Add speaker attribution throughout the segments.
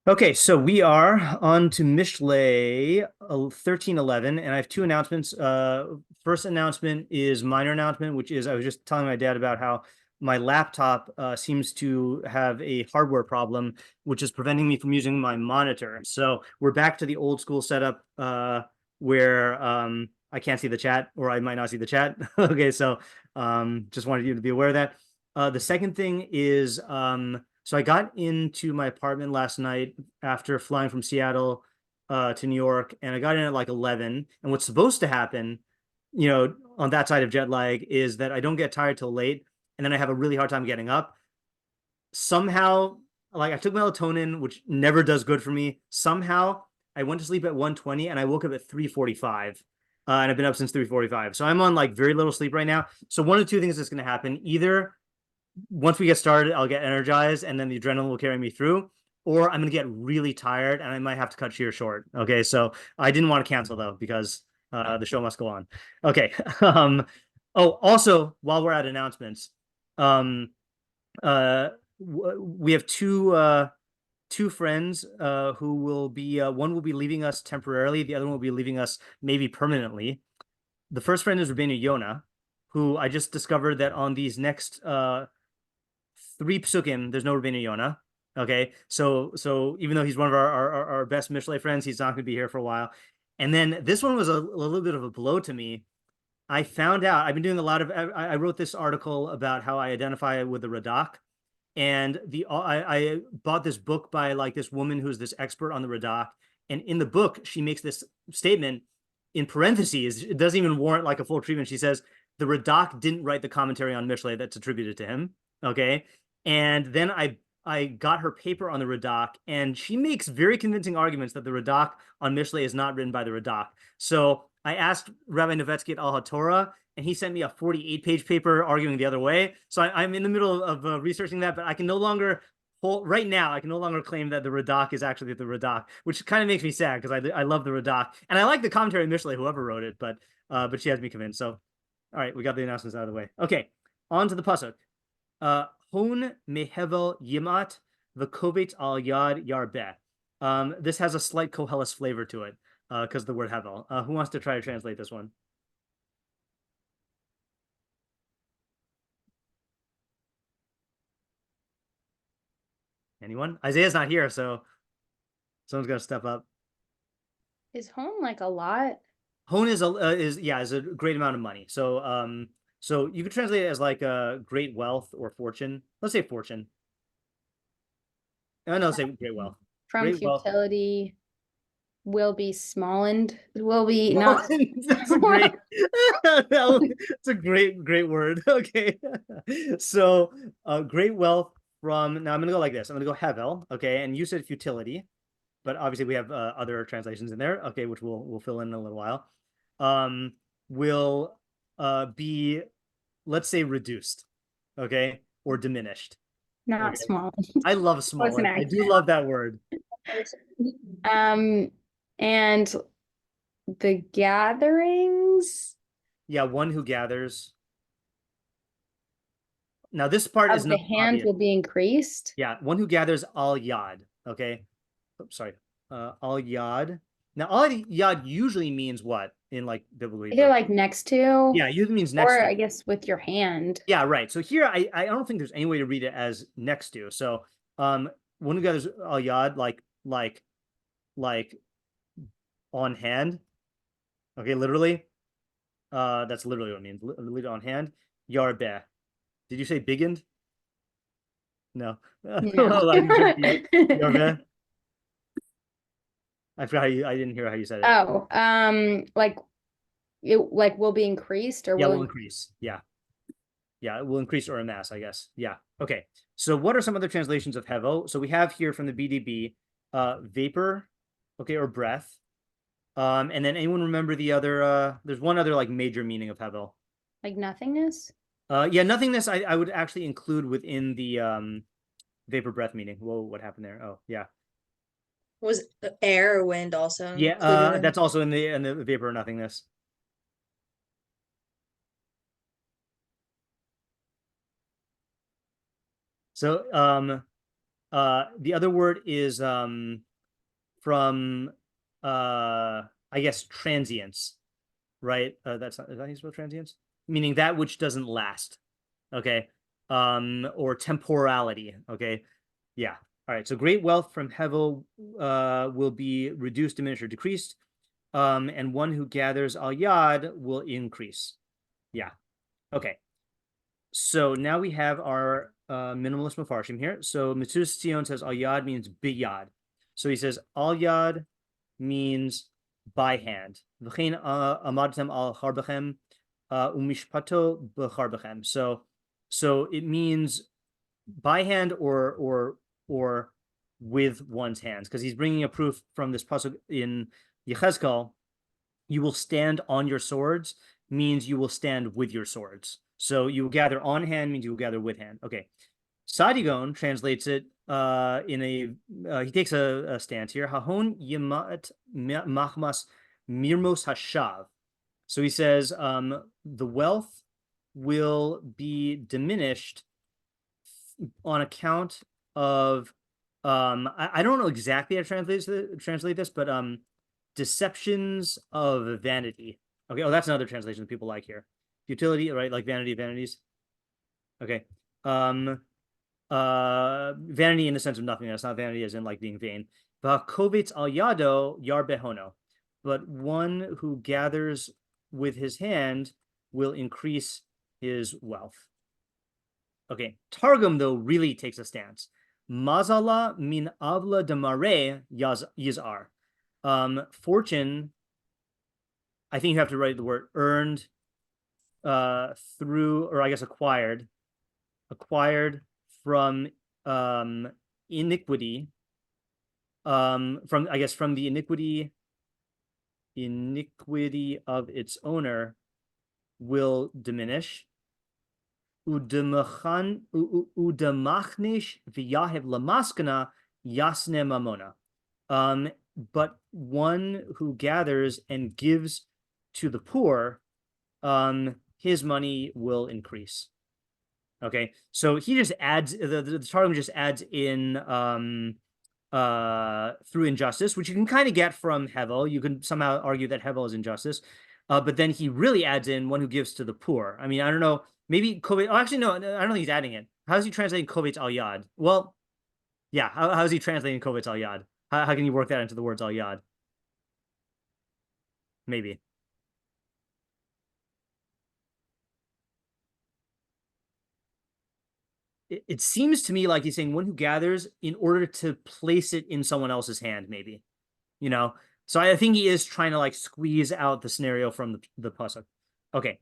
Speaker 1: Okay, so we are on to Mishlei 1311, and I have two announcements. First announcement is minor announcement, which is I was just telling my dad about how my laptop seems to have a hardware problem, which is preventing me from using my monitor. So we're back to the old school setup where I can't see the chat, or I might not see the chat. Okay, so just wanted you to be aware of that. The second thing is so I got into my apartment last night after flying from Seattle to New York, and I got in at like 11. And what's supposed to happen, on that side of jet lag, is that I don't get tired till late, and then I have a really hard time getting up. Somehow, like I took melatonin, which never does good for me. Somehow, I went to sleep at 1:20, and I woke up at 3:45. And I've been up since 3:45. So I'm on like very little sleep right now. So one of two things is going to happen. Either once we get started, I'll get energized and then the adrenaline will carry me through, or I'm going to get really tired and I might have to cut shiur short. Okay. So I didn't want to cancel though, because the show must go on. Okay. Oh, also, while we're at announcements, um, we have two friends who will be one will be leaving us temporarily, the other one will be leaving us maybe permanently. The first friend is Rabbeinu Yonah, who I just discovered that on these next three psukim, there's no Rabbeinu Yonah. Okay, so even though he's one of our best Mishlei friends, he's not going to be here for a while. And then this one was a little bit of a blow to me. I found out I've been doing a lot of. I wrote this article about how I identify with the Radak, and I bought this book by like this woman who's this expert on the Radak, and in the book she makes this statement in parentheses. It doesn't even warrant like a full treatment. She says the Radak didn't write the commentary on Mishlei that's attributed to him. Okay, and then I got her paper on the Radak, and she makes very convincing arguments that the Radak on Mishlei is not written by the Radak. So I asked Rabbi Novetsky at Al HaTorah, and he sent me a 48-page paper arguing the other way. So I'm in the middle of researching that, but I can no longer right now. I can no longer claim that the Radak is actually the Radak, which kind of makes me sad because I love the Radak and I like the commentary of Mishlei, whoever wrote it, but she has me convinced. So all right, we got the announcements out of the way. Okay, on to the pasuk. Hon mehevel yimat v'kovet al yad yarbeh. This has a slight Koheles flavor to it because the word hevel. Who wants to try to translate this one? Anyone? Isaiah's not here, so someone's gonna step up.
Speaker 2: Is home like a lot?
Speaker 1: Hon is a great amount of money. So you could translate it as like a great wealth or fortune. Let's say fortune. No, say great wealth.
Speaker 2: From
Speaker 1: Great wealth.
Speaker 2: futility will be smallened. Will be not.
Speaker 1: That's a great. It's a great word. Okay, so great wealth from. Now I'm gonna go like this. I'm gonna go hevel. Okay, and you said futility, but obviously we have other translations in there. Okay, which we'll fill in a little while. Will be, let's say, reduced. Okay, or diminished.
Speaker 2: Not
Speaker 1: Okay.
Speaker 2: small.
Speaker 1: I love smaller. I do love that word.
Speaker 2: And the gatherings.
Speaker 1: Yeah, one who gathers. Now this part is
Speaker 2: Of the
Speaker 1: not
Speaker 2: hand
Speaker 1: obvious.
Speaker 2: will be increased.
Speaker 1: Yeah, one who gathers al yad. Okay. Oops, sorry. Al yad. Now al yad usually means what in like biblical
Speaker 2: Either
Speaker 1: Hebrew?
Speaker 2: like next to,
Speaker 1: Yeah, usually means next
Speaker 2: or
Speaker 1: to.
Speaker 2: I guess with your hand.
Speaker 1: Yeah, right. So here I don't think there's any way to read it as next to. So one who gathers al yad like on hand. Okay, literally. That's literally what it means. Literally on hand. Yarbeh. Did you say biggened? No.
Speaker 2: No.
Speaker 1: Yarbeh. I forgot I didn't hear how you said it.
Speaker 2: Oh, like it like will be increased or
Speaker 1: Yeah,
Speaker 2: will
Speaker 1: will increase. Yeah. Yeah, it will increase or amass, I guess. Yeah. Okay. So what are some other translations of hevel? So we have here from the BDB vapor, okay, or breath. And then anyone remember the other there's one other like major meaning of hevel.
Speaker 2: like nothingness?
Speaker 1: Yeah, nothingness I would actually include within the vapor breath meaning. Whoa, what happened there? Oh, yeah.
Speaker 3: Was air or wind also
Speaker 1: Yeah,
Speaker 3: included
Speaker 1: that's also in the vapor nothingness. So The other word is from I guess transience, right? That's not, is that how you spell transience? Meaning that which doesn't last. Okay. Or temporality. Okay. Yeah. All right. So great wealth from Hevel will be reduced, diminished, or decreased. And one who gathers al yad will increase. Yeah. Okay. So now we have our minimalist mafarshim here. So Metzudas Tzion says al yad means biyad. So he says al yad means by hand. V'chein amadtem al charbechem umishpato b'charbechem. So it means by hand or with one's hands, because he's bringing a proof from this pasuk in Yechezkel. You will stand on your swords means you will stand with your swords. So you will gather on hand means you will gather with hand. Okay. Sadigon translates it in a he takes a stance here. Hahon yemat machmas mirmos hashav. So he says the wealth will be diminished on account of I don't know exactly how to translate this, but deceptions of vanity. Okay, oh, that's another translation that people like here. Futility, right? Like vanity of vanities. Okay. Vanity in the sense of nothingness, not vanity as in like being vain. V'hakovitz al yado yar behono. But one who gathers with his hand will increase his wealth. Okay, Targum though really takes a stance. Mazala min avla damare yizar. Fortune, I think you have to write the word earned through, or I guess acquired from iniquity, from the iniquity of its owner will diminish. Udamachnish v'yahev lamaskana yasne mamona. But one who gathers and gives to the poor, his money will increase. Okay, so he just adds the Targum just adds in through injustice, which you can kind of get from Hevel. You can somehow argue that Hevel is injustice, but then he really adds in one who gives to the poor. I mean, I don't know. Maybe Kovetz. Oh, actually, no. I don't think he's adding it. How's he translating Kovetz al yad? Well, yeah. How's he translating Kovetz al yad? How can you work that into the words al yad? Maybe. It seems to me like he's saying one who gathers in order to place it in someone else's hand, maybe, So I think he is trying to like squeeze out the scenario from the pasuk. Okay,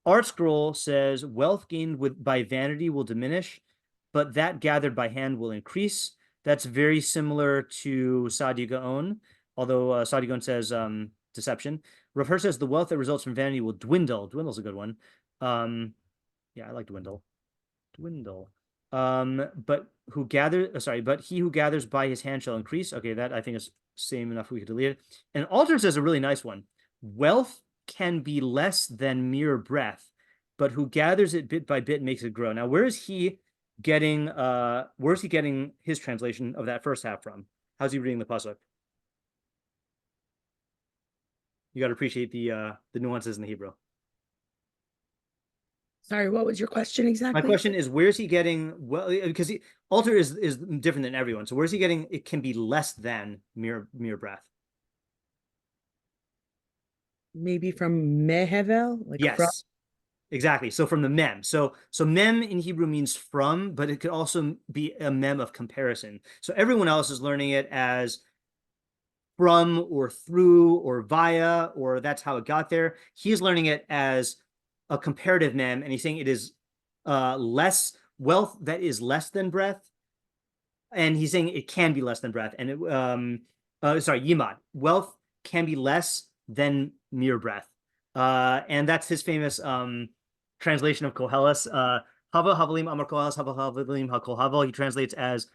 Speaker 1: Art Scroll says wealth gained by vanity will diminish, but that gathered by hand will increase. That's very similar to Sadi Gaon, although Sadi Gaon says deception. Rav Hirsch says the wealth that results from vanity will dwindle. Dwindle's a good one. Yeah, I like dwindle. But he who gathers by his hand shall increase. Okay, that I think is same enough. We could delete it. And Alter says a really nice one. Wealth can be less than mere breath, but who gathers it bit by bit makes it grow. Now, where's he getting his translation of that first half from? How's he reading the pasuk? You got to appreciate the nuances in the Hebrew.
Speaker 4: Sorry, what was your question exactly?
Speaker 1: My question is, where's he getting, well, because Alter is different than everyone. So where's he getting, it can be less than mere breath?
Speaker 4: Maybe from mehevel?
Speaker 1: Yes,
Speaker 4: from?
Speaker 1: exactly. So from the mem. So mem in Hebrew means from, but it could also be a mem of comparison. So everyone else is learning it as from or through or via, or that's how it got there. He's learning it as a comparative mem, and he's saying it is less wealth that is less than breath, and he's saying it can be less than breath. And yimad, wealth can be less than mere breath, and that's his famous translation of Koheles. Hava havalim amar Koheles, hava havalim hakol havel. He translates as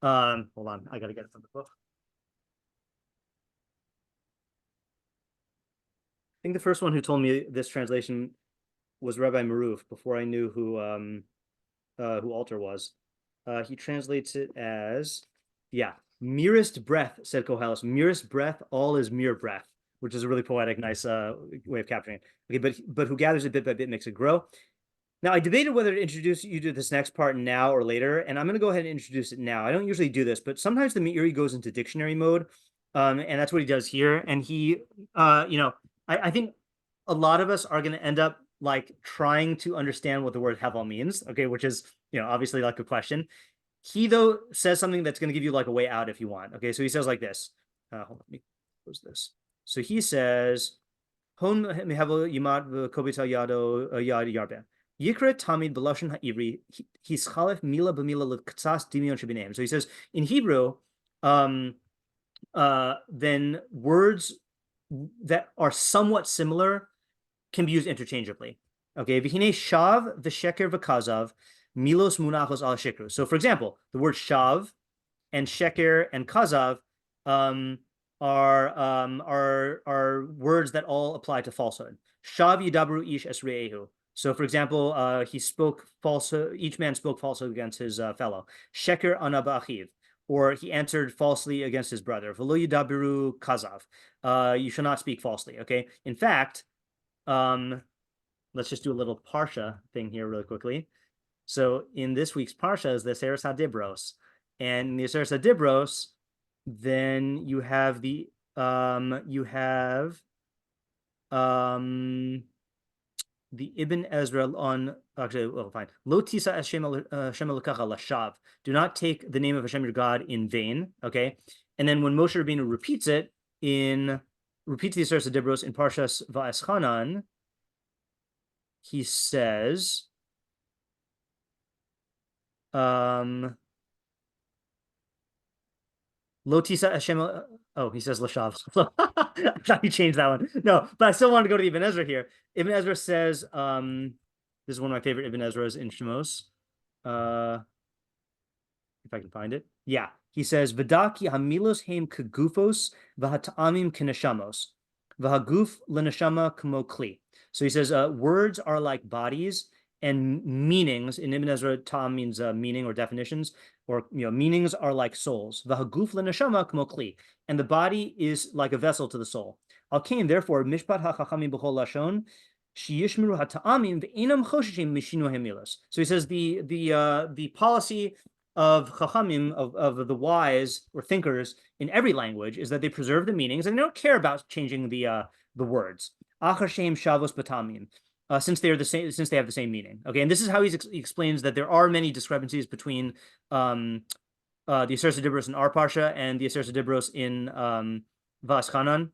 Speaker 1: hold on, I gotta get it from the book. I think the first one who told me this translation was Rabbi Maruf before I knew who Alter was. He translates it as, merest breath, said Koheles. Merest breath, all is mere breath, which is a really poetic, nice way of capturing it. Okay, but who gathers it bit by bit makes it grow. Now, I debated whether to introduce you to this next part now or later, and I'm going to go ahead and introduce it now. I don't usually do this, but sometimes the Meiri goes into dictionary mode, and that's what he does here. And he, I think a lot of us are going to end up like trying to understand what the word hevel means, okay, which is, obviously like a question. He, though, says something that's going to give you like a way out if you want. Okay, so he says like this. Hold on, let me close this. So he says, Hon mehevel yimad v'kobita yado yad yarbe. Yikra tamid b'lashon ha'ivri hischalef mila b'mila l'ktsas dimion shebineim. So he says in Hebrew, then words that are somewhat similar can be used interchangeably. Okay, v'hinei shav v'sheker v'kazav milos munachos al shikru. So, for example, the word shav and sheker and kazav are words that all apply to falsehood. Shav yidabru ish es re'ehu. So, for example, he spoke falsehood. Each man spoke falsehood against his fellow. Sheker ana ba'achiv, or he answered falsely against his brother. V'lo yidabiru kazav. You shall not speak falsely. Okay. In fact, let's just do a little parsha thing here really quickly. So, in this week's parsha is the Seres HaDibros, and in the Seres HaDibros, then you have the Ibn Ezra on, actually, well, fine. Lo tisa Hashem elakacha lashav. Do not take the name of Hashem your God in vain. Okay, and then when Moshe Rabbeinu repeats the Seres HaDibros in Parshas Va'eschanan, he says, Lotisa Hashem. Oh, he says Lashav. I thought he changed that one. No, but I still want to go to Ibn Ezra here. Ibn Ezra says, this is one of my favorite Ibn Ezra's in Shemos. If I can find it. Yeah. He says, V'daki hamilos heim kagufos v'hata'amim kineshamos v'haguf leneshama kamo kli. So he says, words are like bodies, and meanings in Ibn Ezra, ta'am means meaning or definitions, or meanings are like souls. V'haguf leneshama kamo kli, and the body is like a vessel to the soul. Al kain, therefore, mishpat hachachamim b'chol lashon sheyishmeru hata'amim v'einam choshishim mishinu hamilos. So he says the policy of chachamim, of the wise or thinkers in every language, is that they preserve the meanings and they don't care about changing the words. Achar shehem shavos batamim. Since they are the same, since they have the same meaning. Okay, and this is how he explains that there are many discrepancies between the Seres HaDibros in our parsha and the Seres HaDibros in Va'eschanan.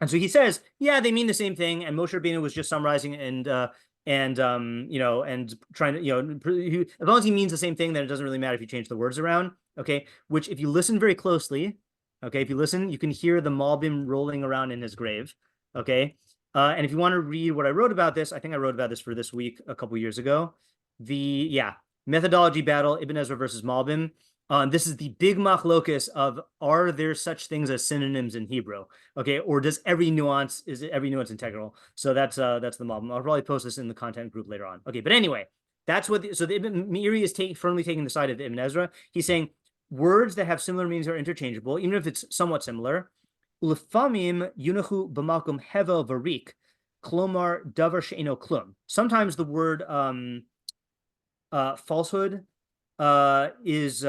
Speaker 1: And so he says, yeah, they mean the same thing. And Moshe Rabbeinu was just summarizing and trying to, as long as he means the same thing, then it doesn't really matter if you change the words around. Okay, which if you listen very closely, okay, if you listen, you can hear the Malbim rolling around in his grave. Okay. And if you want to read what I wrote about this, I think I wrote about this for this week a couple years ago. Methodology battle, Ibn Ezra versus Malbim. This is the big machlokus of, are there such things as synonyms in Hebrew? Okay, or is every nuance integral? So that's the Malbim. I'll probably post this in the content group later on. Okay, but anyway, that's what. So the Meiri is firmly taking the side of Ibn Ezra. He's saying words that have similar meanings are interchangeable, even if it's somewhat similar. Ulefamim yunachu b'malkum hevel varik, klomar davar she'eno klum. Sometimes the word falsehood is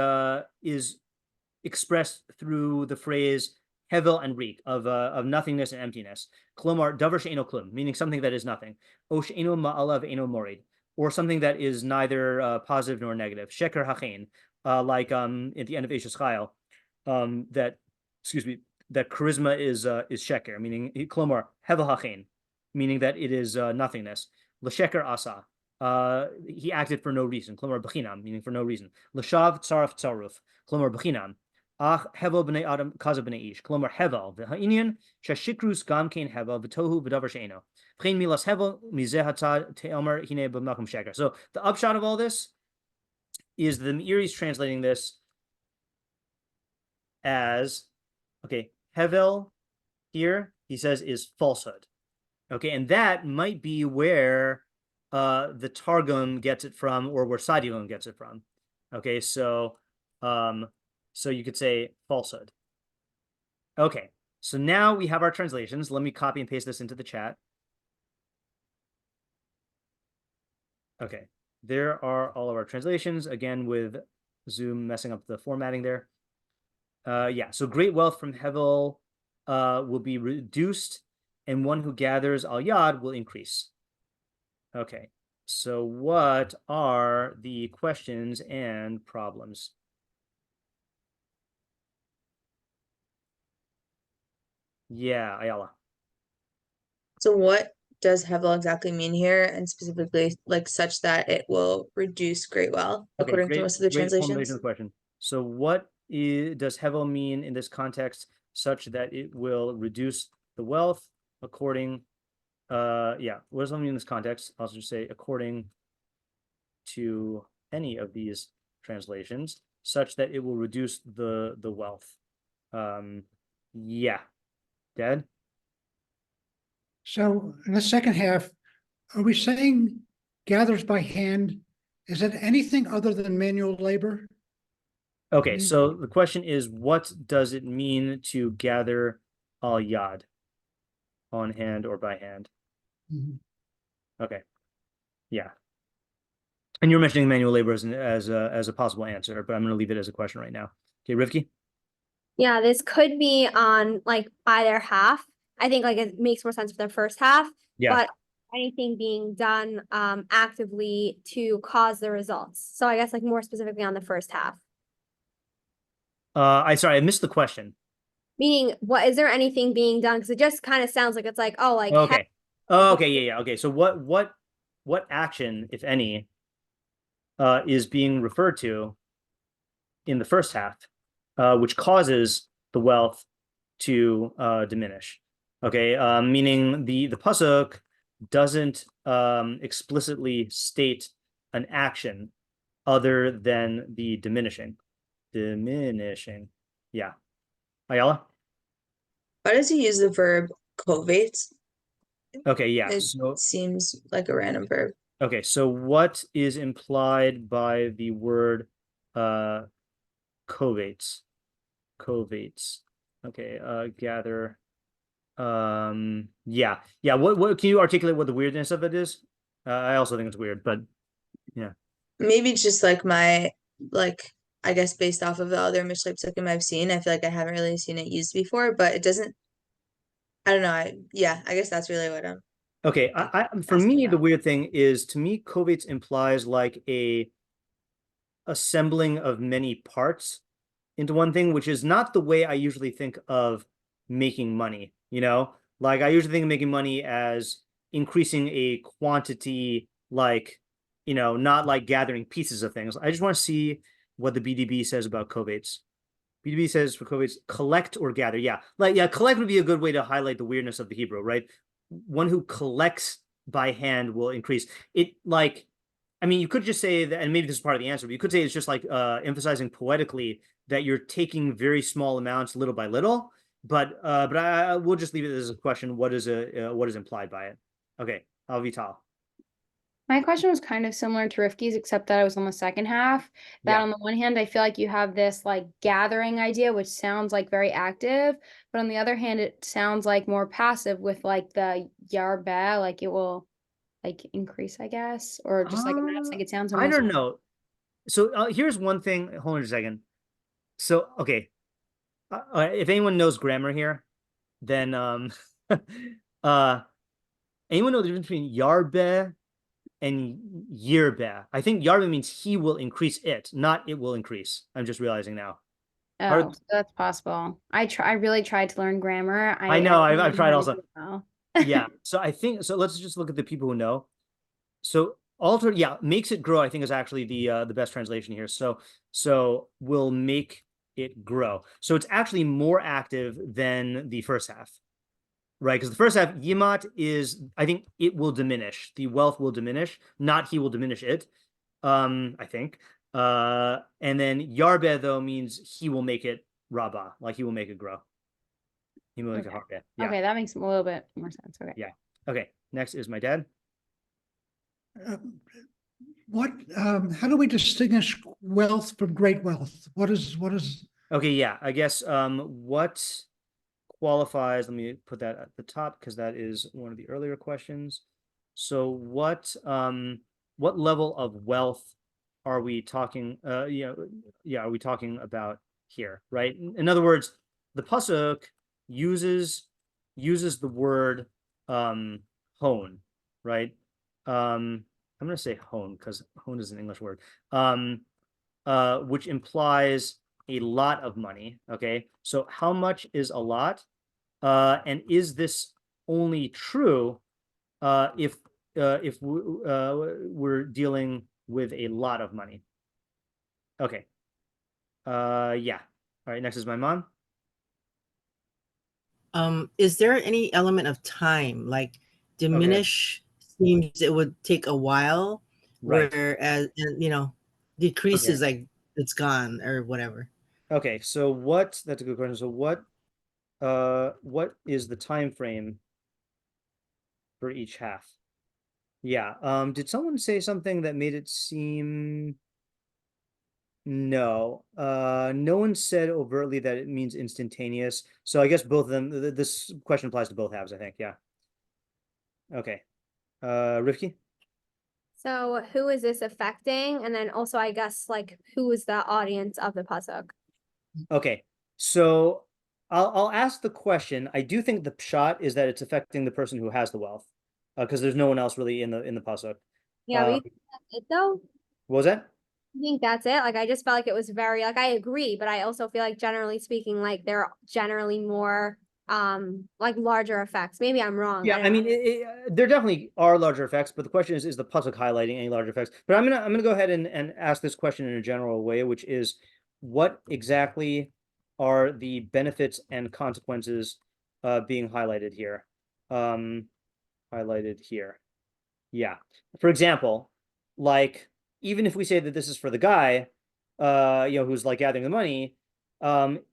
Speaker 1: expressed through the phrase hevel and rik, of nothingness and emptiness. Klomar davar she'eno klum, meaning something that is nothing. O she'eno ma'alav eno morid, or something that is neither positive nor negative. Sheker hachein, like at the end of Eishes Chayil, that charisma is sheker, meaning klomar hevel hachein, meaning that it is nothingness. L'sheker asa, he acted for no reason. Klomar b'chinam, meaning for no reason. L'shav tzaraf tzaruf, klomar b'chinam. Ach hevel b'nei adam kaza b'nei ish, klomar hevel v'ha'inyan shashikrus gam kein hevel v'tohu v'davar she'eno. V'chein milas hevel mizeh hatzad te'omer hine b'malkum sheker. So the upshot of all this is the Meiri is translating this as, okay, hevel here, he says, is falsehood. Okay, and that might be where the Targum gets it from, or where Sadion gets it from. Okay, so you could say falsehood. Okay, so now we have our translations. Let me copy and paste this into the chat. Okay, there are all of our translations, again, with Zoom messing up the formatting there. Yeah, so great wealth from Hevel will be reduced, and one who gathers al yad will increase. Okay, so what are the questions and problems? Yeah, Ayala.
Speaker 3: So what does Hevel exactly mean here, and specifically like such that it will reduce great wealth,
Speaker 1: Okay,
Speaker 3: according to most of the
Speaker 1: great formulation
Speaker 3: translations?
Speaker 1: of the question. So what does Hevel mean in this context such that it will reduce the wealth according, yeah, what does it mean in this context? I'll just say according to any of these translations such that it will reduce the wealth. Yeah, Dad?
Speaker 5: So in the second half, are we saying gathers by hand? Is it anything other than manual labor?
Speaker 1: Okay, so the question is, what does it mean to gather al yad, on hand or by hand?
Speaker 5: Mhm.
Speaker 1: Okay, yeah. And you're mentioning manual labor as a possible answer, but I'm going to leave it as a question right now. Okay, Rivki?
Speaker 6: Yeah, this could be on like either half. I think like it makes more sense for the first half,
Speaker 1: Yeah.
Speaker 6: but anything being done actively to cause the results. So I guess like more specifically on the first half.
Speaker 1: I missed the question.
Speaker 6: Meaning, what is there anything being done? Because it just kind of sounds like it's like, oh, like
Speaker 1: Okay. Oh, okay, yeah. Okay. So what action, if any, is being referred to in the first half, which causes the wealth to diminish? Okay, meaning the pasuk doesn't explicitly state an action other than the diminishing. Yeah. Ayala?
Speaker 3: Why does he use the verb covates?
Speaker 1: Okay, yeah.
Speaker 3: It
Speaker 1: So
Speaker 3: seems like a random verb.
Speaker 1: okay, so what is implied by the word covates? Covates. Okay, gather. Yeah. What can you articulate what the weirdness of it is? I also think it's weird, but yeah.
Speaker 3: Maybe it's just like I guess based off of the other Mishlei pasukim I've seen, I feel like I haven't really seen it used before, but it doesn't. I don't know. I guess that's really what I'm.
Speaker 1: Okay, for
Speaker 3: asking
Speaker 1: me, the
Speaker 3: about.
Speaker 1: weird thing is, to me, covates implies like a assembling of many parts into one thing, which is not the way I usually think of making money. Like I usually think of making money as increasing a quantity, like, not like gathering pieces of things. I just want to see what the BDB says about covates. BDB says for covates, collect or gather. Yeah, collect would be a good way to highlight the weirdness of the Hebrew, right? One who collects by hand will increase it. Like, I mean, you could just say that, and maybe this is part of the answer, but you could say it's just like emphasizing poetically that you're taking very small amounts little by little. But I will just leave it as a question. What is implied by it? Okay, Avital.
Speaker 2: My question was kind of similar to Rifki's, except that I was on the second half. That
Speaker 1: Yeah.
Speaker 2: on the one hand, I feel like you have this like gathering idea, which sounds like very active, but on the other hand, it sounds like more passive with like the yarba, like it will like increase, I guess, or just like it sounds
Speaker 1: I
Speaker 2: almost.
Speaker 1: don't know. So here's one thing. Hold on a second. So okay, if anyone knows grammar here, then anyone know the difference between yarbe and yirbe? I think yarbe means he will increase it, not it will increase. I'm just realizing now.
Speaker 2: Oh, so that's possible. I really tried to learn grammar.
Speaker 1: I know, I've
Speaker 2: didn't
Speaker 1: tried
Speaker 2: know
Speaker 1: also.
Speaker 2: how to do it well.
Speaker 1: Yeah, so I think so. Let's just look at the people who know. So alter, yeah, makes it grow, I think, is actually the best translation here. So will make it grow. So it's actually more active than the first half, right? Because the first half, yimat is, I think it will diminish. The wealth will diminish, not he will diminish it. I think. And then yarbe though means he will make it rabba, like he will make it grow. He will make it harbe. Yeah.
Speaker 2: Okay, that makes a little bit more sense. Okay.
Speaker 1: Yeah. Okay. Next is my dad.
Speaker 5: how do we distinguish wealth from great wealth? What is
Speaker 1: Okay, yeah, I guess what qualifies, let me put that at the top because that is one of the earlier questions. So what level of wealth are we talking are we talking about here, right? In other words, the pasuk uses the word hone, right? I'm going to say hone because hone is an English word, which implies a lot of money. Okay, so how much is a lot? And is this only true if we're dealing with a lot of money? Okay. Yeah. All right. Next is my mom.
Speaker 7: Is there any element of time, like diminish seems it would take a while,
Speaker 1: Right.
Speaker 7: whereas decreases
Speaker 1: Okay.
Speaker 7: like it's gone or whatever?
Speaker 1: Okay. So that's a good question. So what is the time frame for each half? Yeah. Did someone say something that made it seem? No. No one said overtly that it means instantaneous. So I guess both of them. This question applies to both halves, I think. Yeah. Okay. Rifki?
Speaker 6: So who is this affecting? And then also, I guess, like, who is the audience of the pasuk?
Speaker 1: Okay. So I'll ask the question. I do think the pshat is that it's affecting the person who has the wealth, because there's no one else really in the pasuk.
Speaker 6: Yeah,
Speaker 1: Uh,
Speaker 6: we think that's it though.
Speaker 1: What was that?
Speaker 6: I think that's it. Like, I just felt like it was very, like, I agree, but I also feel like generally speaking, like, there are generally more like larger effects. Maybe I'm wrong.
Speaker 1: Yeah, I mean, there definitely are larger effects, but the question is the pasuk highlighting any larger effects? But I'm gonna go ahead and ask this question in a general way, which is, what exactly are the benefits and consequences being highlighted here? Highlighted here. Yeah. For example, like, even if we say that this is for the guy, who's like gathering the money,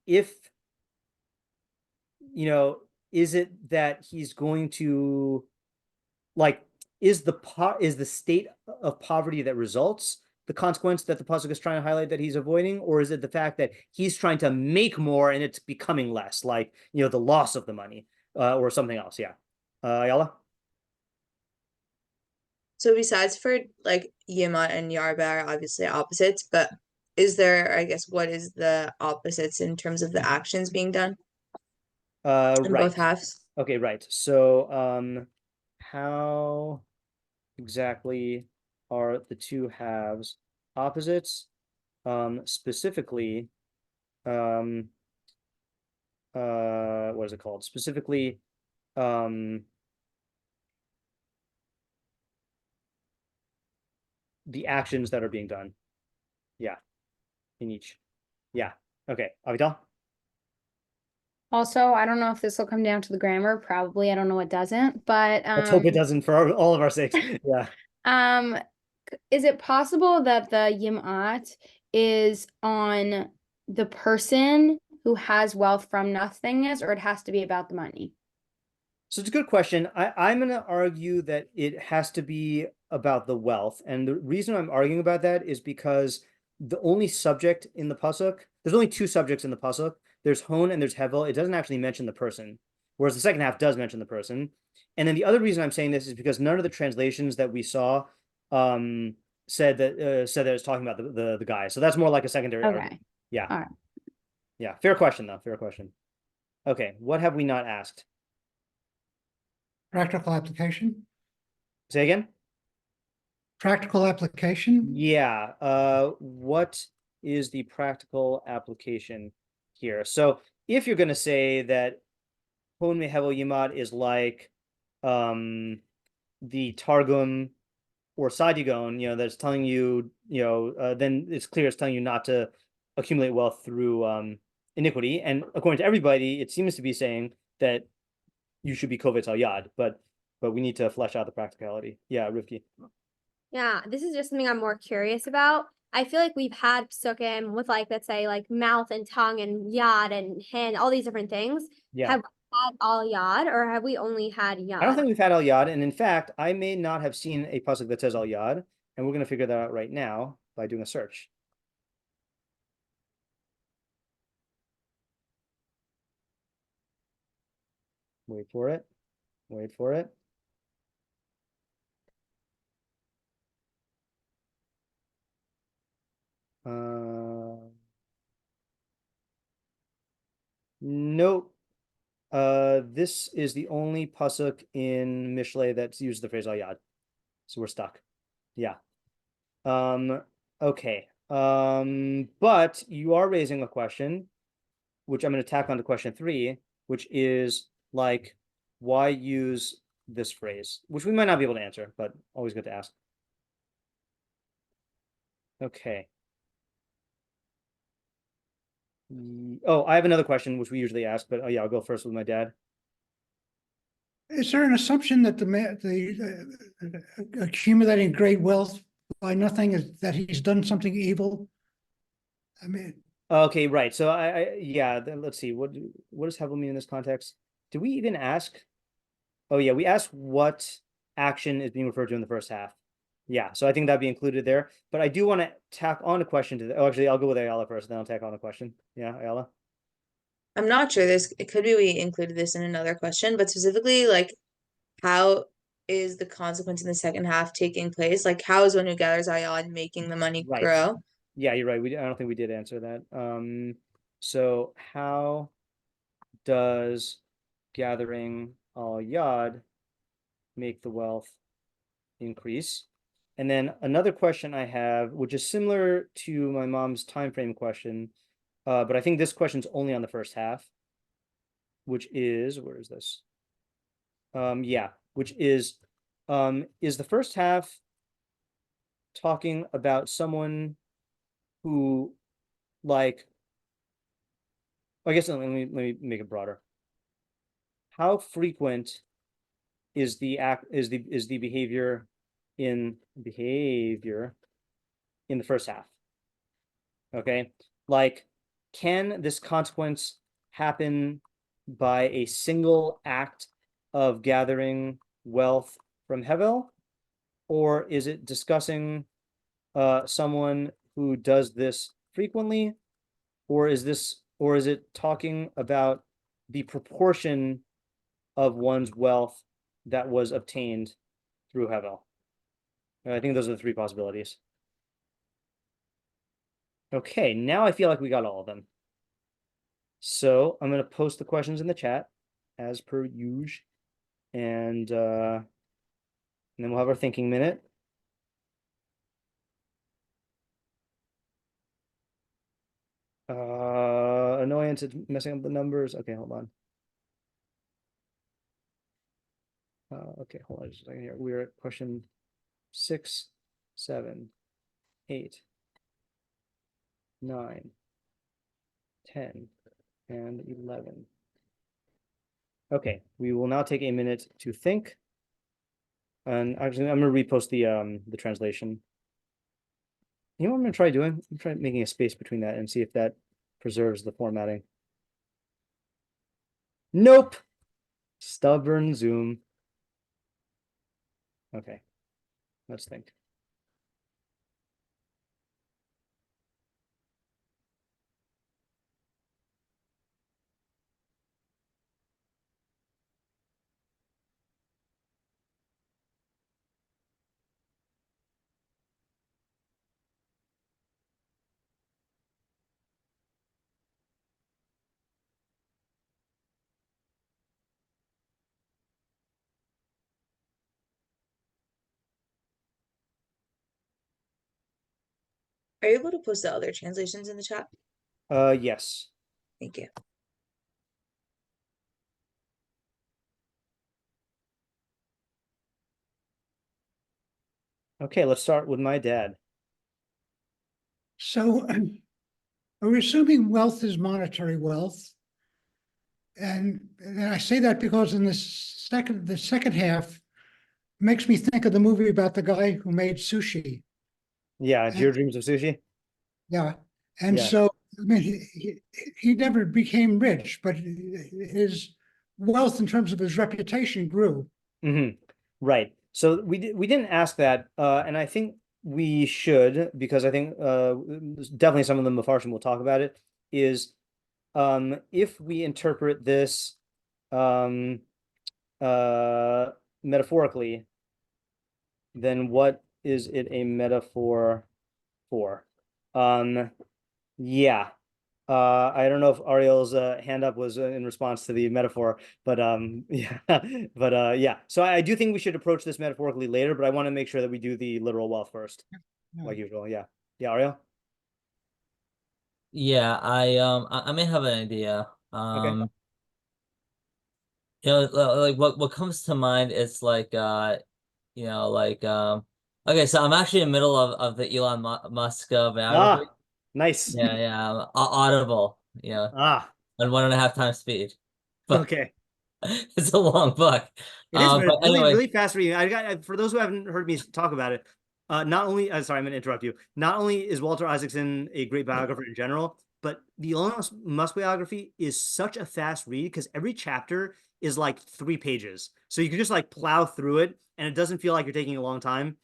Speaker 1: if is it that he's going to, like, is the state of poverty that results the consequence that the pasuk is trying to highlight that he's avoiding, or is it the fact that he's trying to make more and it's becoming less, like the loss of the money, or something else? Yeah. Ayala?
Speaker 3: So besides for like Yima and Yarba are obviously opposites, but is there, I guess, what is the opposites in terms of the actions being done in
Speaker 1: Right.
Speaker 3: both halves?
Speaker 1: Okay, right. So how exactly are the two halves opposites? Specifically, what is it called? Specifically, the actions that are being done. Yeah, in each. Yeah. Okay, Avital?
Speaker 2: Also, I don't know if this will come down to the grammar. Probably, I don't know it doesn't, but
Speaker 1: Let's hope it doesn't for all of our sakes. Yeah.
Speaker 2: Is it possible that the yimat is on the person who has wealth from nothingness, or it has to be about the money?
Speaker 1: So it's a good question. I'm going to argue that it has to be about the wealth. And the reason I'm arguing about that is because the only subject in the pasuk, there's only two subjects in the pasuk. There's hon and there's hevel. It doesn't actually mention the person, whereas the second half does mention the person. And then the other reason I'm saying this is because none of the translations that we saw said that it's talking about the guy. So that's more like a secondary argument.
Speaker 2: Okay.
Speaker 1: Yeah.
Speaker 2: All right.
Speaker 1: Yeah. Fair question, though. Fair question. Okay. What have we not asked?
Speaker 5: practical application?
Speaker 1: Say again?
Speaker 5: Practical application?
Speaker 1: Yeah. What is the practical application here? So if you're going to say that Hon Mehevel Yimad is like the Targum or Sadigon, that's telling you, then it's clear it's telling you not to accumulate wealth through iniquity. And according to everybody, it seems to be saying that you should be kovetz al yad, but we need to flesh out the practicality. Yeah, Rivki.
Speaker 6: Yeah, this is just something I'm more curious about. I feel like we've had psukim with, like, let's say, like mouth and tongue and yad and hand, all these different things.
Speaker 1: Yeah.
Speaker 6: Have we had al yad, or have we only had yad?
Speaker 1: I don't think we've had al yad, and in fact, I may not have seen a pasuk that says al yad, And we're going to figure that out right now by doing a search. Wait for it. Wait for it. Nope. This is the only pasuk in Mishlei that's used the phrase al yad. So we're stuck. Yeah. Okay. But you are raising a question, which I'm going to tack on to question 3, which is like, why use this phrase? Which we might not be able to answer, but always good to ask. Okay. Oh, I have another question, which we usually ask, but oh yeah, I'll go first with my dad.
Speaker 5: Is there an assumption that accumulating great wealth by nothing is that he's done something evil? I mean,
Speaker 1: Okay, right. So yeah, let's see. What does Hevel mean in this context? Did we even ask? Oh yeah, we asked what action is being referred to in the first half. Yeah, so I think that'd be included there. But I do want to tack on a question to oh, actually, I'll go with Ayala first, then I'll tack on a question. Yeah, Ayala.
Speaker 3: I'm not sure. It could be we included this in another question, but specifically, like, how is the consequence in the second half taking place? Like, how is one who gathers ayod making the money
Speaker 1: Right.
Speaker 3: grow?
Speaker 1: Yeah, you're right. I don't think we did answer that. So how does gathering al yad make the wealth increase? And then another question I have, which is similar to my mom's time frame question, but I think this question's only on the first half, which is, where is this? Yeah, which is the first half talking about someone who, like, I guess let me make it broader. How frequent is the behavior in the first half? Okay, like, can this consequence happen by a single act of gathering wealth from Hevel, or is it discussing someone who does this frequently, or is it talking about the proportion of one's wealth that was obtained through Hevel? I think those are the 3 possibilities. Okay, now I feel like we got all of them. So I'm going to post the questions in the chat as per usual, and then we'll have our thinking minute. Annoyance, it's messing up the numbers. Okay, hold on. Okay, hold on just a second here. We're at question 6, 7, 8, 9, 10, and 11. Okay, we will now take a minute to think. And actually, I'm going to repost the translation. You know what I'm going to try doing? I'm trying making a space between that and see if that preserves the formatting. Nope. Stubborn Zoom. Okay, let's think.
Speaker 3: Are you able to post the other translations in the chat?
Speaker 1: Yes.
Speaker 3: Thank you.
Speaker 1: Okay, let's start with my dad.
Speaker 5: so are we assuming wealth is monetary wealth? And I say that because in the second half makes me think of the movie about the guy who made sushi.
Speaker 1: Yeah, Your Dreams of Sushi.
Speaker 5: Yeah. And
Speaker 1: Yeah.
Speaker 5: so, I mean, he never became rich, but his wealth in terms of his reputation grew.
Speaker 1: Right. So we didn't ask that, and I think we should, because I think definitely some of the Mefarshim will talk about it, is if we interpret this metaphorically, then what is it a metaphor for? Yeah. I don't know if Ariel's hand up was in response to the metaphor, but yeah, but yeah. So I do think we should approach this metaphorically later, but I want to make sure that we do the literal wealth first, like usual. Yeah, yeah, Ariel.
Speaker 8: Yeah, I may have an idea.
Speaker 1: Okay.
Speaker 8: You know, like what comes to mind is like you know, like okay, so I'm actually in the middle of the Elon Musk biography.
Speaker 1: Ah, nice.
Speaker 8: Yeah, yeah, Audible, you know,
Speaker 1: Ah,
Speaker 8: on 1.5 times speed. But
Speaker 1: okay.
Speaker 8: it's a long book.
Speaker 1: It is, but
Speaker 8: But
Speaker 1: it's really,
Speaker 8: anyway,
Speaker 1: really fast reading. For those who haven't heard me talk about it, not only, sorry, I'm going to interrupt you. Not only is Walter Isaacson a great biographer in general, but the Elon Musk biography is such a fast read because every chapter is like 3 pages. So you can just like plow through it and it doesn't feel like you're taking a long time,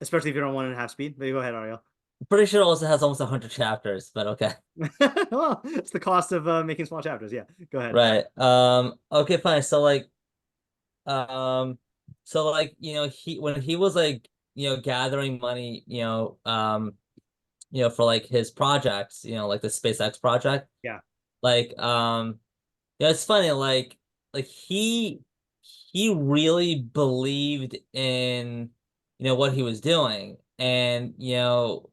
Speaker 1: especially if you're on 1.5 speed. But you go ahead, Ariel.
Speaker 8: I'm pretty sure it also has almost 100 chapters, but okay.
Speaker 1: Well, it's the cost of making small chapters. Yeah, go ahead.
Speaker 8: Right. Okay, fine. Um, so like, you know, when he was like, you know, gathering money, you know, for like his projects, you know, like the SpaceX project.
Speaker 1: Yeah.
Speaker 8: Like, yeah, it's funny, like he really believed in, you know, what he was doing. And, you know,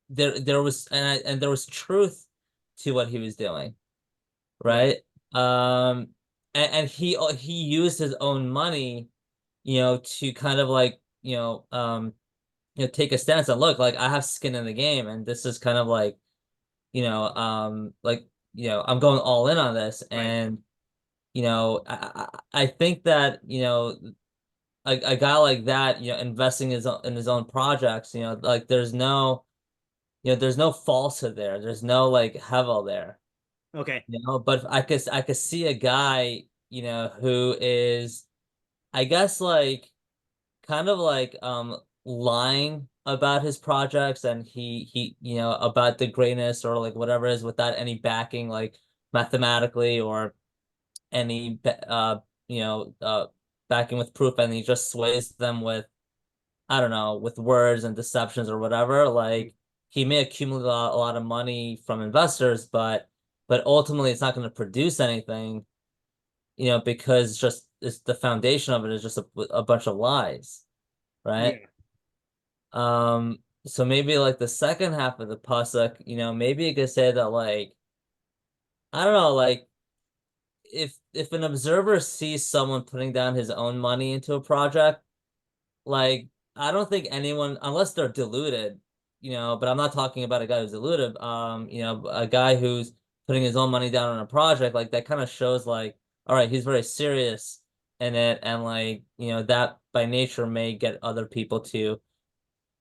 Speaker 8: there was and there was truth to what he was doing, right? And he used his own money, you know, to kind of like, you know, take a stance and look, like I have skin in the game, and this is kind of like, like, you know, I'm going all in on this.
Speaker 1: Right.
Speaker 8: And you know, I think that, you know, a guy like that, you know, investing in his own projects, you know, like there's no, you know, there's no falsehood there. There's no like hevel there.
Speaker 1: Okay.
Speaker 8: You know, but I could see a guy, you know, who is, I guess, like kind of like lying about his projects, and he you know, about the greatness or like whatever it is, without any backing, like mathematically, or any you know, backing with proof, and he just sways them with, I don't know, with words and deceptions or whatever. Like he may accumulate a lot of money from investors, but ultimately it's not going to produce anything, you know, because just it's the foundation of it is just a bunch of lies, right?
Speaker 1: Yeah.
Speaker 8: So maybe like the second half of the pasuk, you know, maybe you could say that, like, I don't know, like if an observer sees someone putting down his own money into a project, like I don't think anyone, unless they're deluded, you know, but I'm not talking about a guy who's deluded, you know, a guy who's putting his own money down on a project, like that kind of shows like, all right, he's very serious in it, and like, you know, that by nature may get other people to,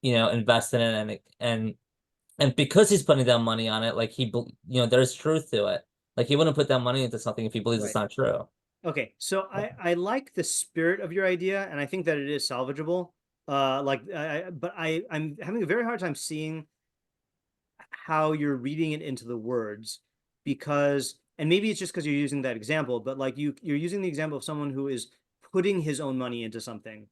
Speaker 8: you know, invest in it, and because he's putting down money on it, like you know, there's truth to it. Like he wouldn't put that money into something if he believes it's
Speaker 1: Right.
Speaker 8: not true.
Speaker 1: Okay, so I like the spirit of your idea, and I think that it is salvageable. But I'm having a very hard time seeing how you're reading it into the words, because, and maybe it's just because you're using that example, but like you're using the example of someone who is putting his own money into something.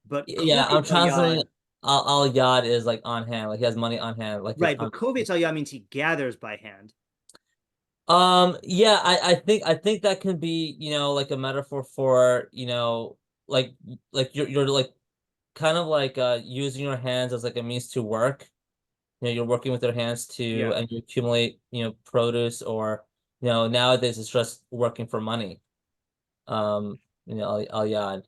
Speaker 1: But
Speaker 8: Yeah, I'm
Speaker 1: Kovetz al Yad,
Speaker 8: translating. Al Yad is like on hand, like he has money on hand, like
Speaker 1: right? But Kovetz al Yad means he gathers by hand.
Speaker 8: Yeah, I think that can be, you know, like a metaphor for, you know, like you're like kind of like using your hands as like a means to work. You know, you're working with your hands to,
Speaker 1: Yeah.
Speaker 8: and you accumulate, you know, produce, or, you know, nowadays it's just working for money. You know, Al Yad.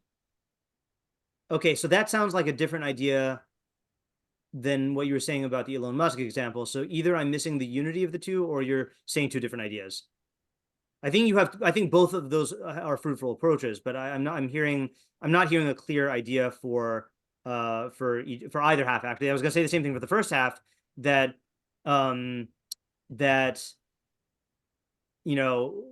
Speaker 1: Okay, so that sounds like a different idea than what you were saying about the Elon Musk example. So either I'm missing the unity of the two, or you're saying two different ideas. I think both of those are fruitful approaches, but I'm not hearing a clear idea for either half. Actually, I was gonna say the same thing for the first half, that that you know,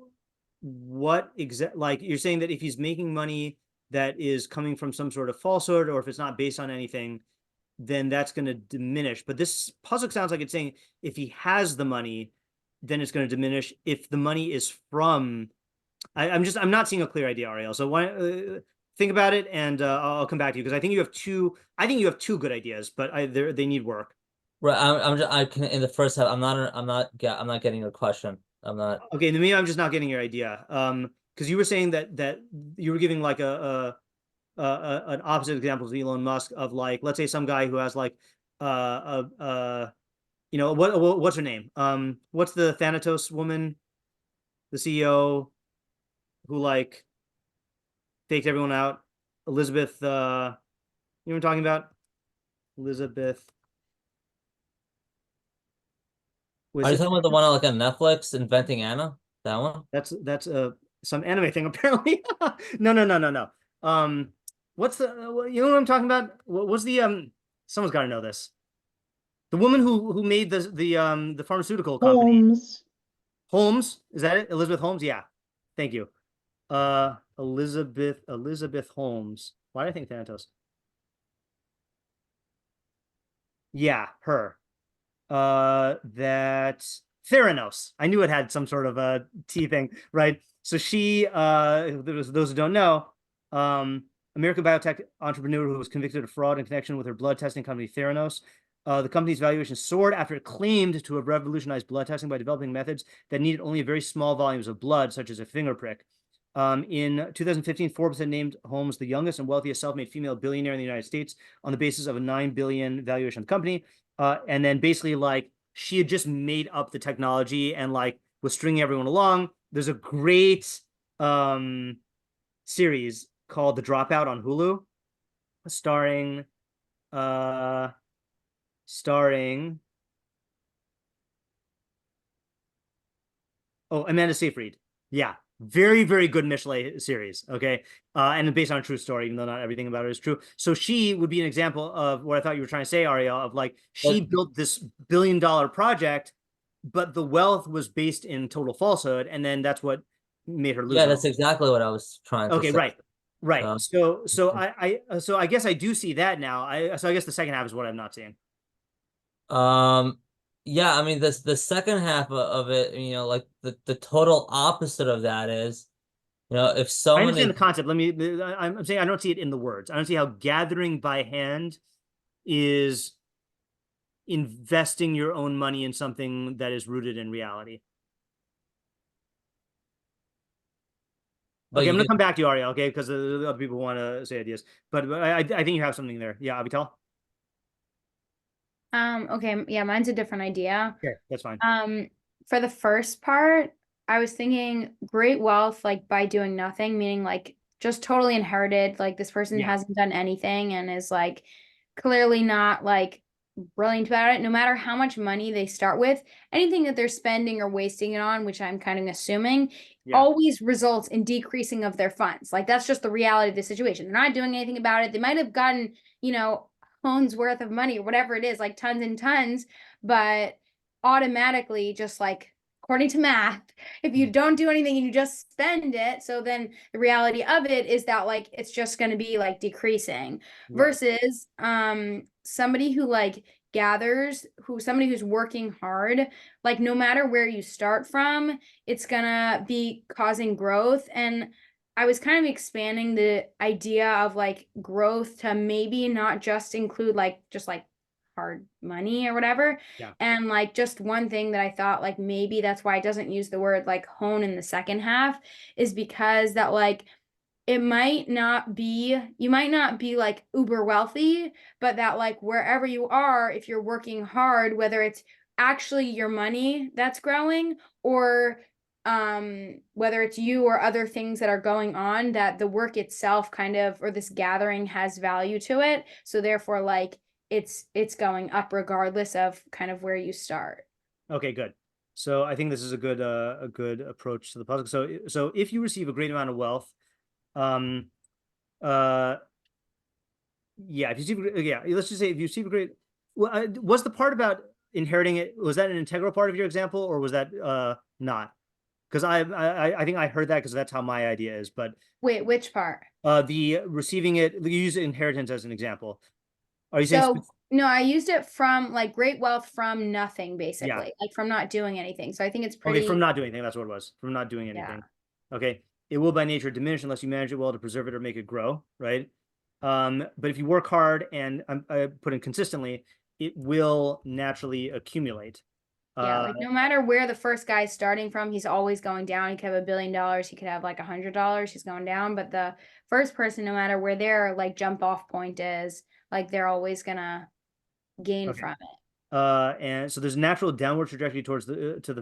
Speaker 1: like you're saying that if he's making money that is coming from some sort of falsehood, or if it's not based on anything, then that's going to diminish. But this pasuk sounds like it's saying if he has the money, then it's going to diminish. If the money is from, I'm not seeing a clear idea, Ariel. So why think about it, and I'll come back to you, because I think you have two good ideas, but they need work.
Speaker 8: Right. I can, in the first half, I'm not getting your question. I'm not.
Speaker 1: Okay, and me, I'm just not getting your idea. Because you were saying that you were giving like an opposite example of Elon Musk, of like, let's say some guy who has like what's her name? What's the Thanatos woman, the CEO, who like faked everyone out? Elizabeth, you know what I'm talking about? Elizabeth.
Speaker 8: Are you talking about the one like on Netflix, Inventing Anna? That one?
Speaker 1: That's some anime thing apparently. No. What's the you know what I'm talking about? What's the someone's got to know this. The woman who made the pharmaceutical company. Holmes, is that it? Elizabeth Holmes? Yeah. Thank you. Elizabeth Holmes. Why did I think Thanatos? Yeah, her. That Theranos. I knew it had some sort of a T thing, right? So she, those who don't know, American biotech entrepreneur who was convicted of fraud in connection with her blood testing company Theranos. The company's valuation soared after it claimed to have revolutionized blood testing by developing methods that needed only very small volumes of blood, such as a finger prick. In 2015, Forbes had named Holmes the youngest and wealthiest self-made female billionaire in the United States on the basis of a $9 billion valuation of the company. And then basically, like, she had just made up the technology and like was stringing everyone along. There's a great series called The Dropout on Hulu, starring Amanda Seyfried. Yeah, very, very good Mishlei series. Okay, and based on a true story, even though not everything about it is true. So she would be an example of what I thought you were trying to say, Ariel, of like she built this $1 billion project, but the wealth was based in total falsehood, and then that's what made her lose.
Speaker 8: Yeah, that's exactly what I was trying to say.
Speaker 1: Okay, right. So I guess I do see that now. So I guess the second half is what I'm not seeing.
Speaker 8: Yeah, I mean, the second half of it, you know, like the total opposite of that is, you know, if someone
Speaker 1: I understand the concept. I'm saying I don't see it in the words. I don't see how gathering by hand is investing your own money in something that is rooted in reality.
Speaker 8: But
Speaker 1: okay, I'm gonna come back to you, Ariel, okay, because other people want to say ideas. But I think you have something there. Yeah, Avital?
Speaker 2: Okay, yeah, mine's a different idea.
Speaker 1: Okay, that's fine.
Speaker 2: For the first part, I was thinking great wealth, like by doing nothing, meaning like just totally inherited, like this person hasn't done anything and is like clearly not like brilliant about it. No matter how much money they start with, anything that they're spending or wasting it on, which I'm kind of assuming, always results in decreasing of their funds. Like that's just the reality of the situation. They're not doing anything about it. They might have gotten, you know, tons worth of money or whatever it is, like tons and tons, but automatically, just like according to math, if you don't do anything and you just spend it, so then the reality of it is that like it's just going to be like decreasing. Versus somebody who like gathers, somebody who's working hard, like no matter where you start from, it's gonna be causing growth. And I was kind of expanding the idea of like growth to maybe not just include like just like hard money or whatever. And like just one thing that I thought like maybe that's why it doesn't use the word like hone in the second half is because that like you might not be like uber wealthy, but that like wherever you are, if you're working hard, whether it's actually your money that's growing or whether it's you or other things that are going on, that the work itself kind of, or this gathering has value to it. So therefore, like it's going up regardless of kind of where you start.
Speaker 1: Okay, good. So I think this is a good approach to the puzzle. So if you receive a great amount of wealth, let's just say if you receive a great, was the part about inheriting it, was that an integral part of your example, or was that not? Because I think I heard that because that's how my idea is. But
Speaker 2: wait, which part?
Speaker 1: The receiving it, you use inheritance as an example. Are you saying
Speaker 2: No, I used it from like great wealth from nothing, basically, like from not doing anything. So I think it's pretty.
Speaker 1: Okay, from not doing anything. That's what it was. From not doing anything. Okay. It will by nature diminish unless you manage it well to preserve it or make it grow, right? But if you work hard and I put in consistently, it will naturally accumulate.
Speaker 2: Yeah, like no matter where the first guy's starting from, he's always going down. He could have $1 billion, he could have like $100, he's going down. But the first person, no matter where their like jump off point is, like they're always gonna gain from it.
Speaker 1: And so there's a natural downward trajectory towards the to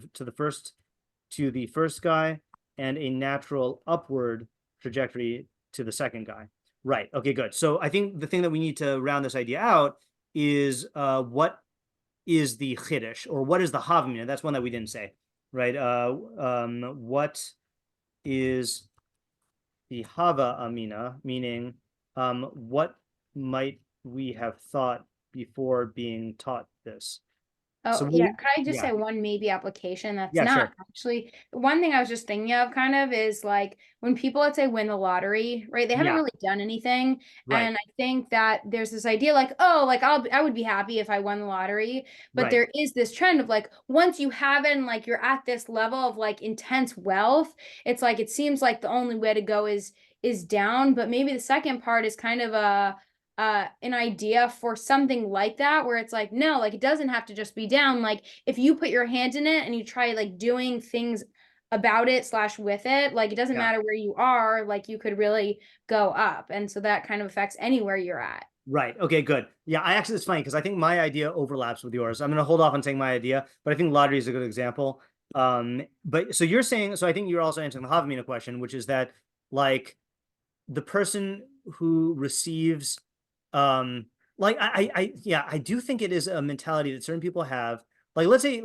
Speaker 1: the first guy, and a natural upward trajectory to the second guy. Right. Okay, good. So I think the thing that we need to round this idea out is what is the chiddush, or what is the havamina? That's one that we didn't say, right? What is the hava amina? Meaning, what might we have thought before being taught this?
Speaker 2: Oh,
Speaker 1: So
Speaker 2: yeah. Could I just say one maybe application that's not
Speaker 1: sure.
Speaker 2: actually one thing I was just thinking of kind of is like when people, let's say, win the lottery, right? They haven't really done anything.
Speaker 1: Right.
Speaker 2: And I think that there's this idea like, oh, like I would be happy if I won the lottery. But there is this trend of like, once you have it and like you're at this level of like intense wealth, it's like it seems like the only way to go is down. But maybe the second part is kind of an idea for something like that, where it's like, no, like it doesn't have to just be down. Like if you put your hand in it and you try like doing things about it / with it, like it doesn't matter where you are, like you could really go up. And so that kind of affects anywhere you're at.
Speaker 1: Right. Okay, good. Yeah, I actually, it's funny because I think my idea overlaps with yours. I'm going to hold off on saying my idea, but I think lottery is a good example. But so you're saying, so I think you're also answering the havamina question, which is that like the person who receives like I do think it is a mentality that certain people have. Like let's say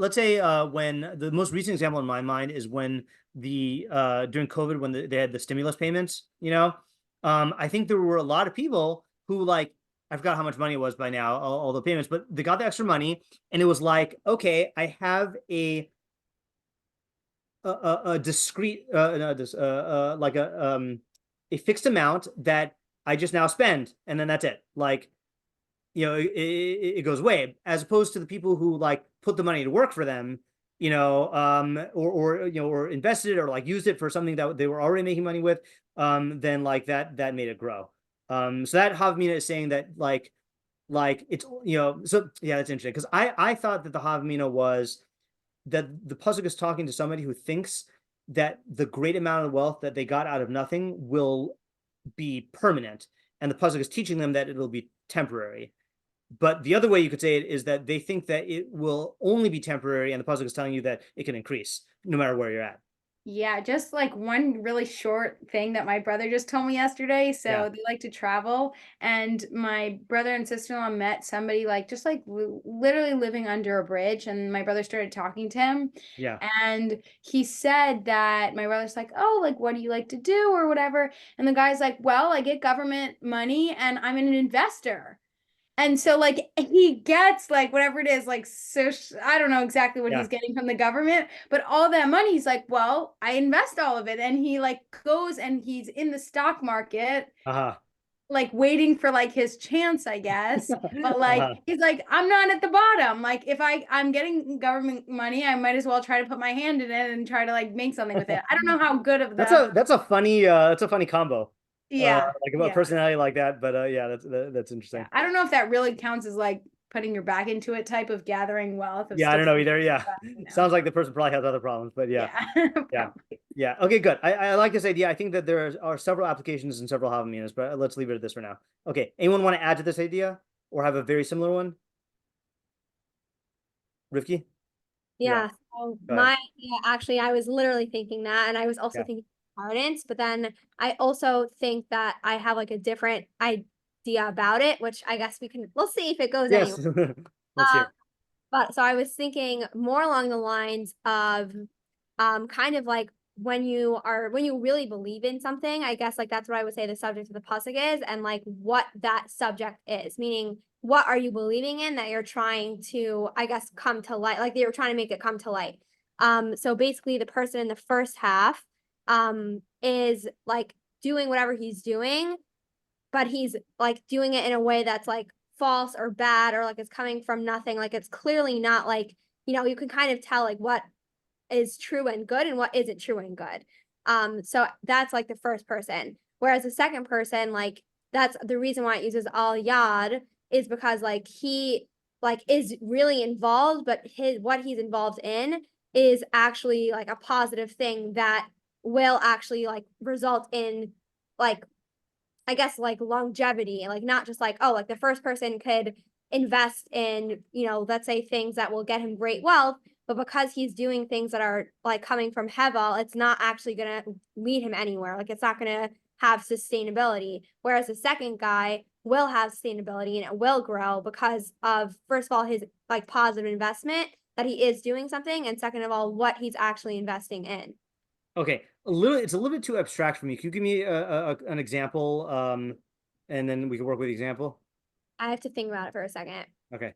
Speaker 1: when the most recent example in my mind is when the during COVID, when they had the stimulus payments, I think there were a lot of people who like, I forgot how much money it was by now, all the payments, but they got the extra money and it was like, okay, I have a discrete like a fixed amount that I just now spend, and then that's it. Like, it goes away, as opposed to the people who like put the money to work for them, or invested it or like used it for something that they were already making money with. Then like that made it grow. So that havamina is saying that like it's, so yeah, that's interesting because I thought that the havamina was that the pasuk is talking to somebody who thinks that the great amount of wealth that they got out of nothing will be permanent, and the pasuk is teaching them that it'll be temporary. But the other way you could say it is that they think that it will only be temporary, and the pasuk is telling you that it can increase no matter where you're at.
Speaker 2: Yeah, just like one really short thing that my brother just told me yesterday. So they like to travel, and my brother and sister-in-law met somebody like just like literally living under a bridge, and my brother started talking to him.
Speaker 1: Yeah.
Speaker 2: And he said that my brother's like, oh, like what do you like to do or whatever? And the guy's like, well, I get government money and I'm an investor. And so like he gets like whatever it is, like, so I don't know exactly what he's getting from the government, but all that money, he's like, well, I invest all of it. And he like goes and he's in the stock market, like waiting for like his chance, I guess. But like, he's like, I'm not at the bottom. Like if I'm getting government money, I might as well try to put my hand in it and try to like make something with it. I don't know how good of that.
Speaker 1: That's a funny combo.
Speaker 2: Yeah.
Speaker 1: Like a personality like that, but yeah, that's interesting.
Speaker 2: Yeah. I don't know if that really counts as like putting your back into it type of gathering wealth.
Speaker 1: Yeah, I don't know either. Yeah. Sounds like the person probably has other problems, but yeah. Yeah. Okay, good. I like this idea. I think that there are several applications and several havaminas, but let's leave it at this for now. Okay. Anyone want to add to this idea or have a very similar one? Rivki?
Speaker 6: Yeah. So actually, I was literally thinking that, and I was also thinking ardents, but then I also think that I have like a different idea about it, which I guess we'll see if it goes anywhere.
Speaker 1: Let's hear.
Speaker 6: But so I was thinking more along the lines of kind of like when you really believe in something, I guess like that's what I would say the subject of the pasuk is, and like what that subject is, meaning what are you believing in that you're trying to, I guess, come to light, like you're trying to make it come to light. So basically the person in the first half is like doing whatever he's doing, but he's like doing it in a way that's like false or bad, or like it's coming from nothing. Like it's clearly not like, you can kind of tell like what is true and good and what isn't true and good. So that's like the first person. Whereas the second person, like that's the reason why it uses al yad is because like he like is really involved, but what he's involved in is actually like a positive thing that will actually like result in like, I guess like longevity, like not just like, oh, like the first person could invest in, let's say things that will get him great wealth, but because he's doing things that are like coming from Hevel, it's not actually going to lead him anywhere. Like it's not going to have sustainability. Whereas the second guy will have sustainability and it will grow because of, first of all, his like positive investment that he is doing something. And second of all, what he's actually investing in.
Speaker 1: Okay, it's a little bit too abstract for me. Can you give me an example, and then we can work with the example?
Speaker 6: I have to think about it for a second.
Speaker 1: Okay.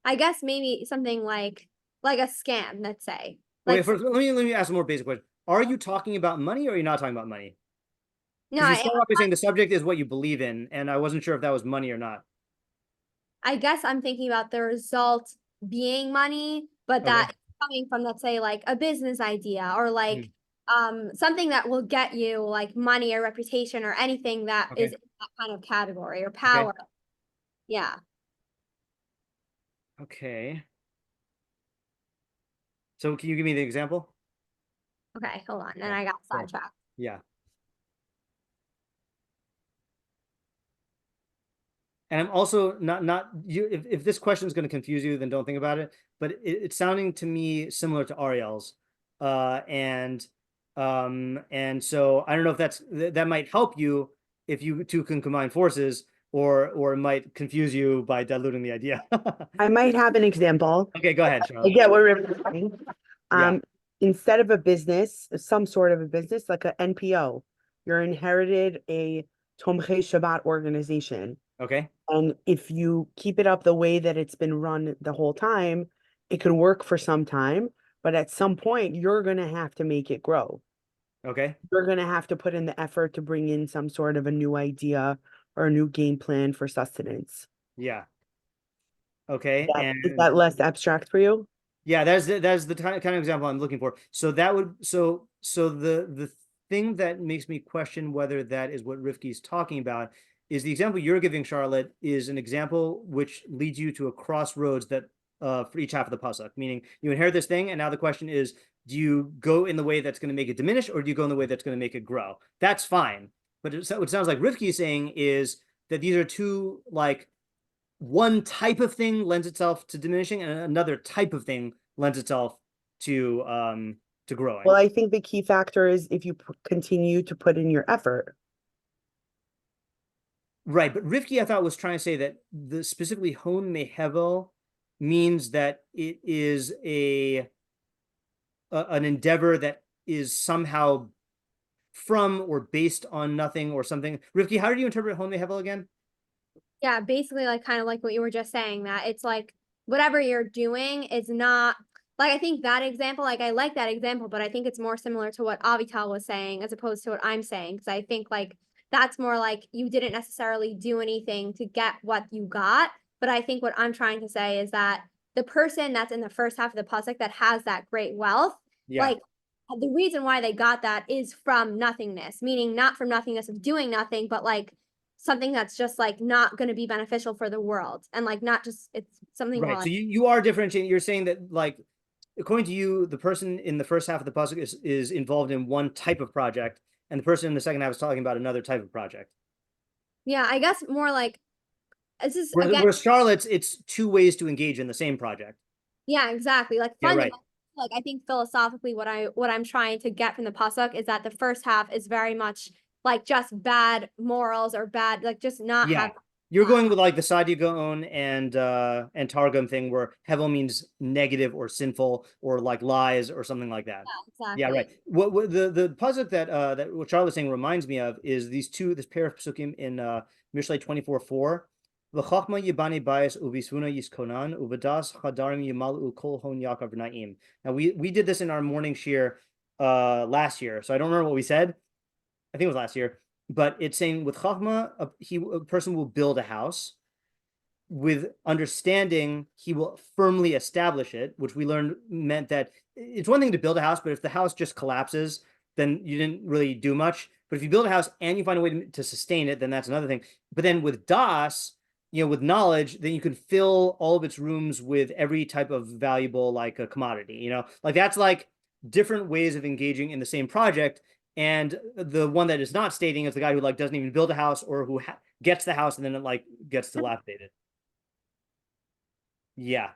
Speaker 6: I guess maybe something like a scam, let's say.
Speaker 1: Okay,
Speaker 6: Like,
Speaker 1: first, let me ask a more basic question. Are you talking about money or are you not talking about money?
Speaker 6: no,
Speaker 1: Because you start off by saying the subject is what you believe in, and I wasn't sure if that was money or not.
Speaker 6: I guess I'm thinking about the result being money, but
Speaker 1: Okay.
Speaker 6: that coming from, let's say, like a business idea or like something that will get you like money or reputation or anything that is in that kind of category or power. Yeah.
Speaker 1: Okay. So can you give me the example?
Speaker 6: Okay, hold on. And
Speaker 1: Yeah,
Speaker 6: I got
Speaker 1: sure.
Speaker 6: sidetracked.
Speaker 1: Yeah. And I'm also not you. If this question is going to confuse you, then don't think about it. But it's sounding to me similar to Ariel's, and so I don't know if that might help you if you two can combine forces, or it might confuse you by diluting the idea.
Speaker 4: I might have an example.
Speaker 1: Okay, go ahead,
Speaker 4: I
Speaker 1: Charlotte.
Speaker 4: get what we're saying.
Speaker 1: Yeah.
Speaker 4: Instead of a business, some sort of a business, like a NPO, you're inherited a Tomchei Shabbat organization.
Speaker 1: Okay.
Speaker 4: And if you keep it up the way that it's been run the whole time, it could work for some time, but at some point you're going to have to make it grow.
Speaker 1: Okay.
Speaker 4: You're going to have to put in the effort to bring in some sort of a new idea or a new game plan for sustenance.
Speaker 1: Yeah. Okay.
Speaker 4: Is that less abstract for you?
Speaker 1: Yeah, that's the kind of example I'm looking for. So that would so the thing that makes me question whether that is what Rivki's talking about is the example you're giving, Charlotte, is an example which leads you to a crossroads that for each half of the pasuk, meaning you inherit this thing, and now the question is, do you go in the way that's going to make it diminish, or do you go in the way that's going to make it grow? That's fine. But what sounds like Rivki is saying is that these are two, like, one type of thing lends itself to diminishing, and another type of thing lends itself to growing.
Speaker 4: Well, I think the key factor is if you continue to put in your effort.
Speaker 1: Right, but Rivki, I thought, was trying to say that the specifically hon mehevel means that it is an endeavor that is somehow from or based on nothing or something. Rivki, how did you interpret hon mehevel again?
Speaker 6: Yeah, basically like kind of like what you were just saying, that it's like whatever you're doing is not like, I think that example, like I like that example, but I think it's more similar to what Avital was saying as opposed to what I'm saying. Because I think like that's more like you didn't necessarily do anything to get what you got. But I think what I'm trying to say is that the person that's in the first half of the pasuk that has that great wealth, like the reason why they got that is from nothingness, meaning not from nothingness of doing nothing, but like something that's just like not going to be beneficial for the world, and like not just, it's something
Speaker 1: right.
Speaker 6: more
Speaker 1: So you are differentiating. You're saying that, like, according to you, the person in the first half of the pasuk is involved in one type of project, and the person in the second half is talking about another type of project.
Speaker 6: Yeah, I guess more like this is
Speaker 1: whereas Charlotte's, it's two ways to engage in the same project.
Speaker 6: Yeah, exactly. Like
Speaker 1: Yeah, right.
Speaker 6: like I think philosophically what I'm trying to get from the pasuk is that the first half is very much like just bad morals or bad, like just not have.
Speaker 1: You're going with like the Sadia Gaon and Targum thing, where hevel means negative or sinful or like lies or something like that.
Speaker 6: Yeah, exactly.
Speaker 1: Yeah, right. What the pasuk that what Charlotte's saying reminds me of is this pair of pasukim in Mishlei 24:4. The chochmah yibani bayis uvisvuna yiskonan uvadas chadarim yimalu kol hon yakav naim. Now we did this in our morning shiur last year, so I don't remember what we said. I think it was last year. but it's saying with chochmah, a person will build a house. With understanding, he will firmly establish it, which we learned meant that it's one thing to build a house, but if the house just collapses, then you didn't really do much. But if you build a house and you find a way to sustain it, then that's another thing. But then with das, with knowledge, then you can fill all of its rooms with every type of valuable, like a commodity, like that's like different ways of engaging in the same project. And the one that is not stating is the guy who like doesn't even build a house, or who gets the house and then it like gets dilapidated. Yeah.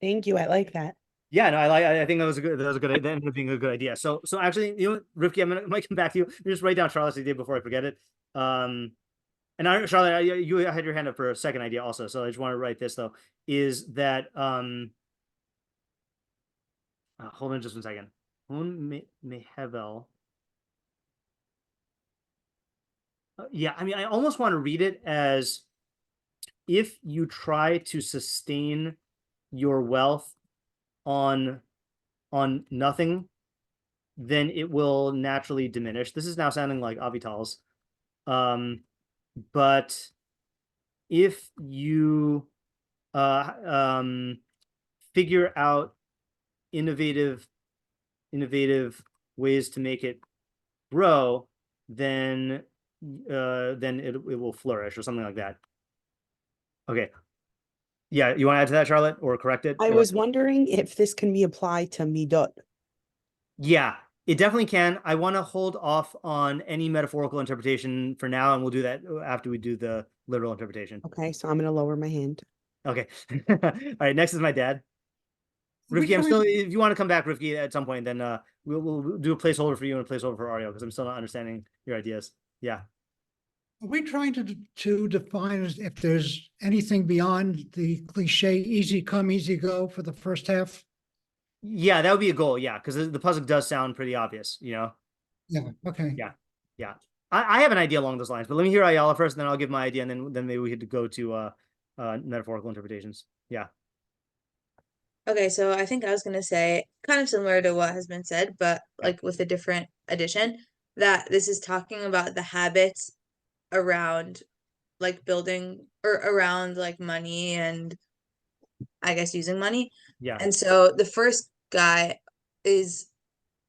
Speaker 4: Thank you. I like that.
Speaker 1: Yeah, no, I think that was a good that ended up being a good idea. So actually, Rivki, I might come back to you. Just write down Charlotte's idea before I forget it. And Charlotte, you had your hand up for a second idea also. So I just want to write this though, is that hold on just 1 second. Mehevel. Yeah, I mean, I almost want to read it as, if you try to sustain your wealth on nothing, then it will naturally diminish. This is now sounding like Avital's. But if you figure out innovative ways to make it grow, then it will flourish, or something like that. Okay. Yeah, you want to add to that, Charlotte, or correct it?
Speaker 4: I was wondering if this can be applied to midot.
Speaker 1: Yeah, it definitely can. I want to hold off on any metaphorical interpretation for now, and we'll do that after we do the literal interpretation.
Speaker 4: Okay, so I'm going to lower my hand.
Speaker 1: Okay. All right, next is my dad. Rivki, if you want to come back, Rivki, at some point, then we'll do a placeholder for you and a placeholder for Ario, because I'm still not understanding your ideas. Yeah.
Speaker 5: Are we trying to define if there's anything beyond the cliche easy come, easy go for the first half?
Speaker 1: Yeah, that would be a goal. Yeah, because the puzzle does sound pretty obvious,
Speaker 5: Yeah, okay.
Speaker 1: Yeah. I have an idea along those lines, but let me hear Ayala first, and then I'll give my idea, and then maybe we could go to metaphorical interpretations. Yeah.
Speaker 3: Okay, so I think I was gonna say, kind of similar to what has been said, but like with a different addition, that this is talking about the habits around like building, or around like money, and I guess using money.
Speaker 1: Yeah.
Speaker 3: And so the first guy is,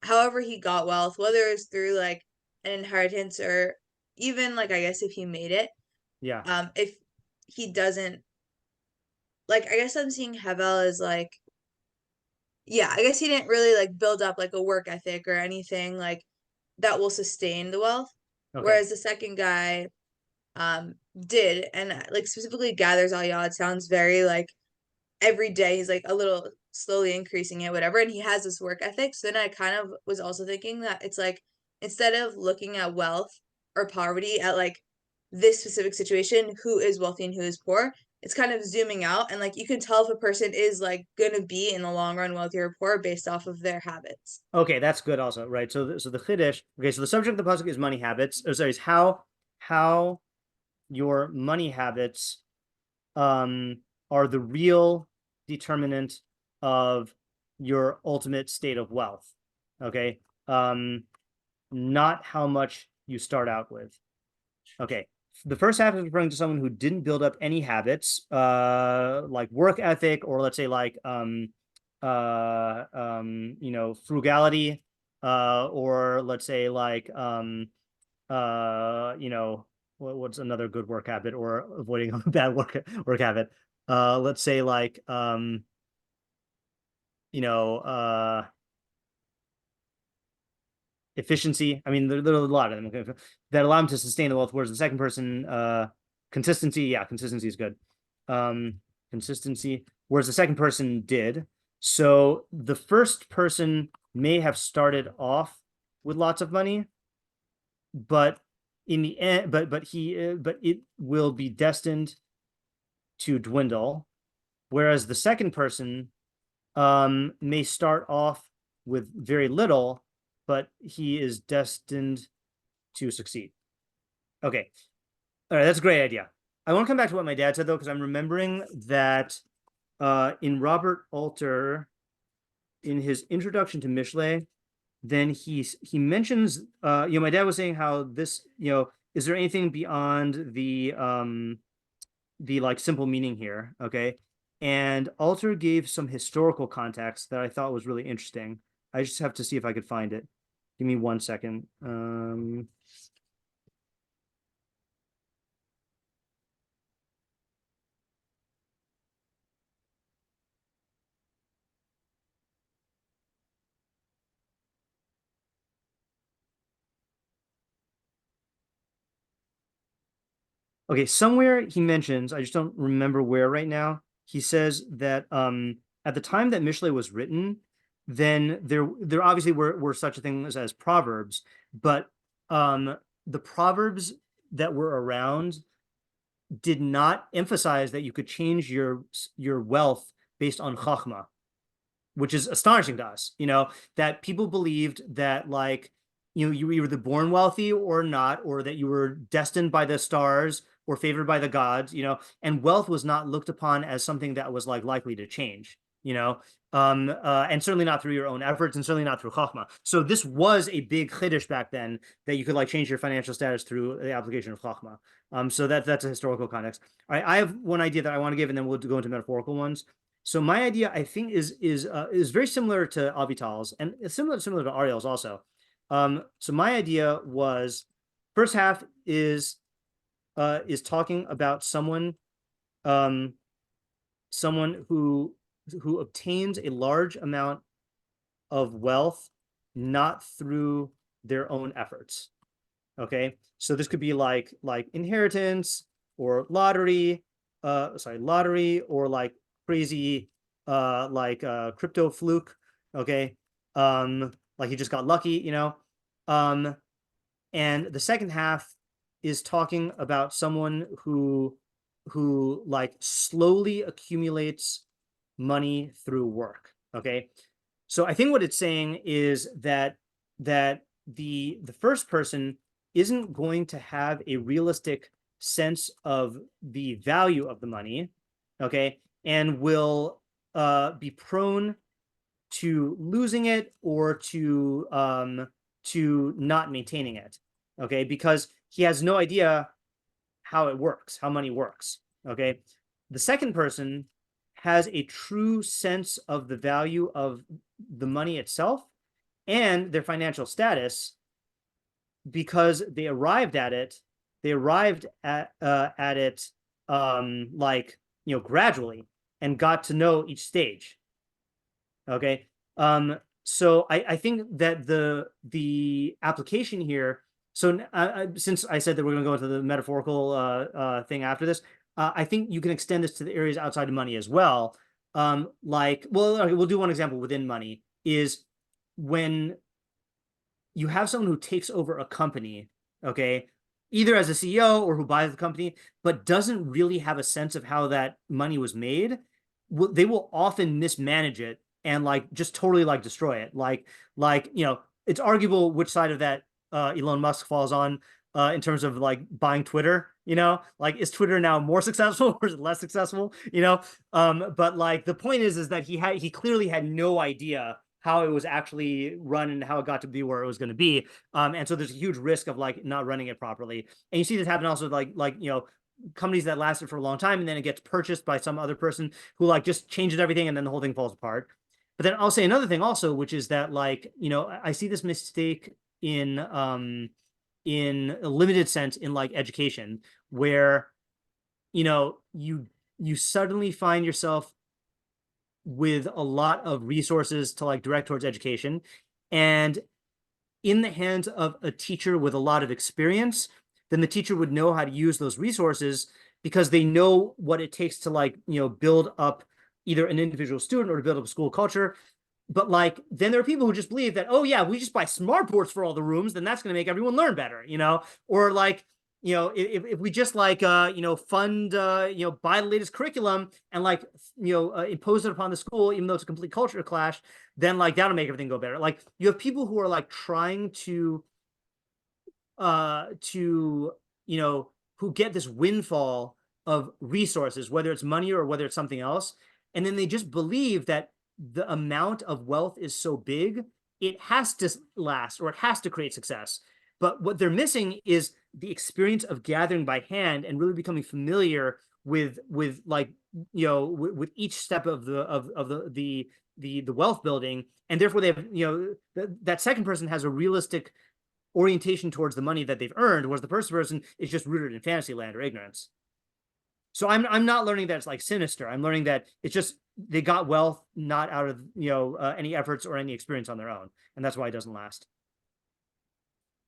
Speaker 3: however he got wealth, whether it's through like an inheritance, or even like, I guess if he made it.
Speaker 1: Yeah.
Speaker 3: If he doesn't, like, I guess I'm seeing Hevel as like, yeah, I guess he didn't really like build up like a work ethic or anything like that will sustain the wealth.
Speaker 1: Okay.
Speaker 3: Whereas the second guy did, and like specifically gathers all yod sounds very like every day he's like a little slowly increasing it, whatever, and he has this work ethic. So then I kind of was also thinking that it's like, instead of looking at wealth or poverty at like this specific situation, who is wealthy and who is poor, it's kind of zooming out, and like you can tell if a person is like gonna be in the long run wealthy or poor based off of their habits.
Speaker 1: Okay, that's good also, right? So the chiddush. Okay, so the subject of the pasuk is money habits. Or sorry, is how your money habits are the real determinant of your ultimate state of wealth. Okay, not how much you start out with. Okay. The first half is referring to someone who didn't build up any habits, like work ethic, or let's say like frugality, or let's say like what's another good work habit, or avoiding a bad work habit. Let's say like efficiency. I mean, there are a lot of them that allow them to sustain the wealth. Whereas the second person, consistency. Yeah, consistency is good. Consistency. Whereas the second person did. So the first person may have started off with lots of money, but in the end, but it will be destined to dwindle. Whereas the second person may start off with very little, but he is destined to succeed. Okay. All right, that's a great idea. I want to come back to what my dad said, though, because I'm remembering that in Robert Alter, in his introduction to Mishlei, then he mentions, my dad was saying how this, is there anything beyond the like simple meaning here? Okay. And Alter gave some historical context that I thought was really interesting. I just have to see if I could find it. Give me 1 second. Okay, somewhere he mentions, I just don't remember where right now. He says that at the time that Mishlei was written, then there obviously were such a thing as proverbs, but the proverbs that were around did not emphasize that you could change your wealth based on chochmah, which is astonishing to us. That people believed that you were either born wealthy or not, or that you were destined by the stars or favored by the gods, and wealth was not looked upon as something that was likely to change, and certainly not through your own efforts, and certainly not through chochmah. So this was a big chiddush back then, that you could change your financial status through the application of chochmah. So that's a historical context. All right, I have one idea that I want to give, and then we'll go into metaphorical ones. So my idea, I think, is very similar to Avital's, and it's similar to Ariel's also. So my idea was, first half is talking about someone who obtains a large amount of wealth not through their own efforts. Okay, so this could be like inheritance or lottery, or crazy crypto fluke. Okay, he just got lucky, and the second half is talking about someone who slowly accumulates money through work. Okay, so I think what it's saying is that the first person isn't going to have a realistic sense of the value of the money, okay, and will be prone to losing it or to not maintaining it, okay, because he has no idea how it works, how money works. Okay, the second person has a true sense of the value of the money itself and their financial status, because they arrived at it gradually, and got to know each stage. Okay, so I think that the application here. So since I said that we're going to go into the metaphorical thing after this, I think you can extend this to the areas outside of money as well. We'll do one example within money, is when you have someone who takes over a company, okay, either as a CEO or who buys the company, but doesn't really have a sense of how that money was made. They will often mismanage it and just totally destroy it. It's arguable which side of that Elon Musk falls on in terms of buying Twitter. Is Twitter now more successful or is it less successful? But the point is that he clearly had no idea how it was actually run and how it got to be where it was going to be. And so there's a huge risk of not running it properly. And you see this happen also companies that lasted for a long time, and then it gets purchased by some other person who just changes everything, and then the whole thing falls apart. But then I'll say another thing also, which is that I see this mistake in a limited sense in education, where you suddenly find yourself with a lot of resources to direct towards education, and in the hands of a teacher with a lot of experience, then the teacher would know how to use those resources because they know what it takes to build up either an individual student or to build up a school culture. But then there are people who just believe that, oh yeah, we just buy smart boards for all the rooms, then that's going to make everyone learn better, or if we just fund buy the latest curriculum and impose it upon the school, even though it's a complete culture clash, then that'll make everything go better. You have people who are trying to who get this windfall of resources, whether it's money or whether it's something else, and then they just believe that the amount of wealth is so big, it has to last or it has to create success. But what they're missing is the experience of gathering by hand and really becoming familiar with like, you know, with each step of the wealth building, and therefore they have, you know, that second person has a realistic orientation towards the money that they've earned, whereas the first person is just rooted in fantasy land or ignorance. So I'm not learning that it's like sinister. I'm learning that it's just they got wealth not out of, you know, any efforts or any experience on their own, and that's why it doesn't last.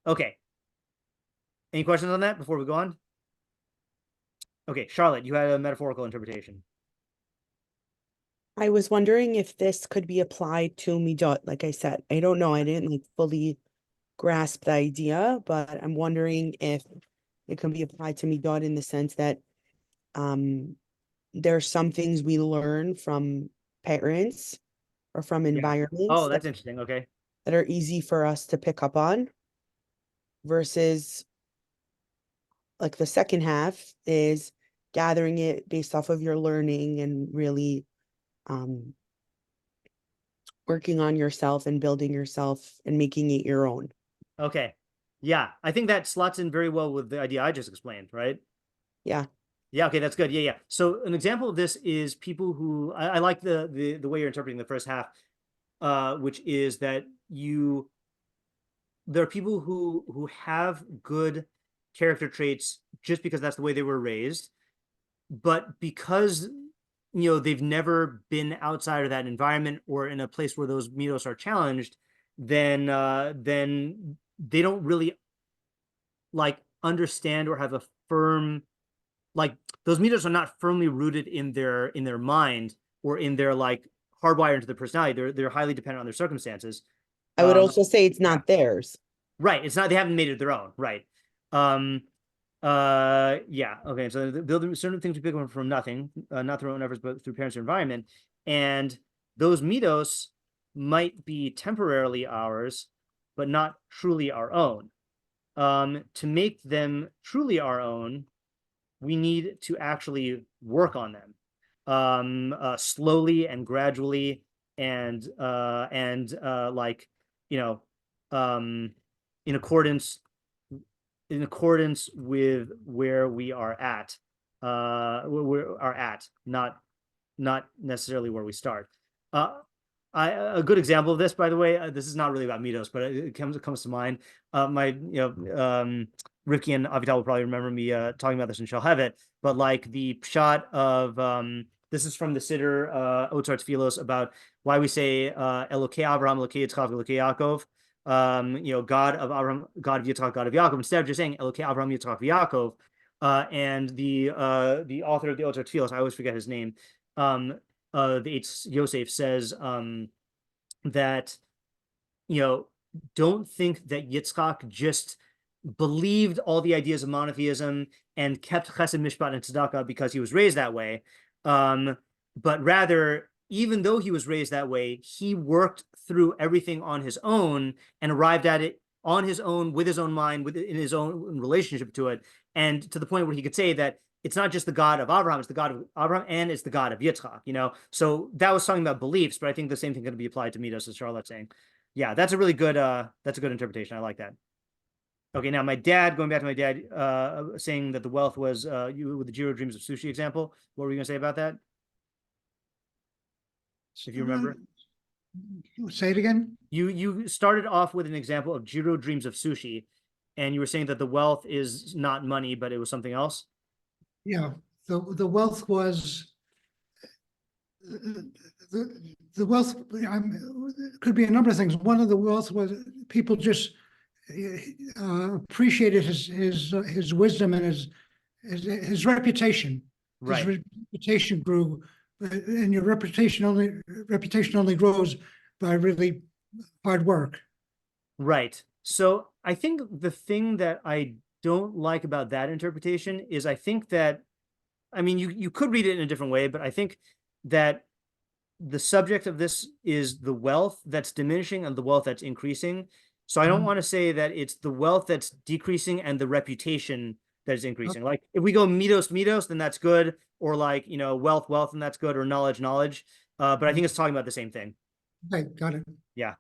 Speaker 1: Okay. Any questions on that before we go on? Okay, Charlotte, you had a metaphorical interpretation.
Speaker 4: I was wondering if this could be applied to midot. Like I said, I don't know. I didn't like fully grasp the idea, but I'm wondering if it can be applied to midot in the sense that there are some things we learn from parents or from environments
Speaker 1: Oh, that's interesting. Okay.
Speaker 4: that are easy for us to pick up on, versus like the second half is gathering it based off of your learning and really working on yourself and building yourself and making it your own.
Speaker 1: Okay. Yeah, I think that slots in very well with the idea I just explained, right?
Speaker 4: Yeah.
Speaker 1: Yeah, okay, that's good. Yeah, yeah. So an example of this is people who I like the way you're interpreting the first half, which is that there are people who have good character traits just because that's the way they were raised, but because, you know, they've never been outside of that environment or in a place where those middos are challenged, then they don't really like understand or have a firm, like those middos are not firmly rooted in their mind or in their like hardwired into their personality. They're highly dependent on their circumstances.
Speaker 4: I would also say it's not theirs.
Speaker 1: Right. It's not, they haven't made it their own. Right. Yeah. Okay. So building certain things we pick up from nothing, not through our own efforts, but through parents or environment. And those middos might be temporarily ours, but not truly our own. To make them truly our own, we need to actually work on them, slowly and gradually, and like, you know, in accordance with where we are at, not necessarily where we start. A good example of this, by the way, this is not really about middos, but it comes to mind. Rivki and Avital will probably remember me talking about this in Shalhevet, but like the pshat of this is from the Siddur Otzar Tfilos about why we say Elokei Abraham, Elokei Yitzchak, Elokei Yaakov. You know, God of Abraham, God of Yitzchak, God of Yaakov, instead of just saying Elokei Abraham, Yitzchak, Yaakov. And the author of the Otzar Tfilos, I always forget his name, the Eitz Yosef says that, you know, don't think that Yitzchak just believed all the ideas of monotheism and kept chesed, mishpat, and tzedakah because he was raised that way, but rather, even though he was raised that way, he worked through everything on his own and arrived at it on his own, with his own mind, in his own relationship to it, and to the point where he could say that it's not just the God of Abraham, it's the God of Abraham and it's the God of Yitzchak, you know? So that was talking about beliefs, but I think the same thing can be applied to middos, as Charlotte's saying. Yeah, that's a really good, that's a good interpretation. I like that. Okay, now going back to my dad, saying that the wealth was with the Jiro Dreams of Sushi example. What were you gonna say about that? If you remember.
Speaker 5: Say it again.
Speaker 1: You started off with an example of Jiro Dreams of Sushi, and you were saying that the wealth is not money, but it was something else.
Speaker 5: Yeah, the wealth was the wealth could be a number of things. One of the wealth was people just appreciated his wisdom and his reputation.
Speaker 1: Right.
Speaker 5: His reputation grew, and your reputation only grows by really hard work.
Speaker 1: Right. So I think the thing that I don't like about that interpretation is I think that, I mean, you could read it in a different way, but I think that the subject of this is the wealth that's diminishing and the wealth that's increasing. So I don't want to say that it's the wealth that's decreasing and the reputation that is increasing. Like if we go middos, then that's good. Or like, you know, wealth, and that's good, or knowledge. But I think it's talking about the same thing.
Speaker 5: Okay, got it.
Speaker 1: Yeah.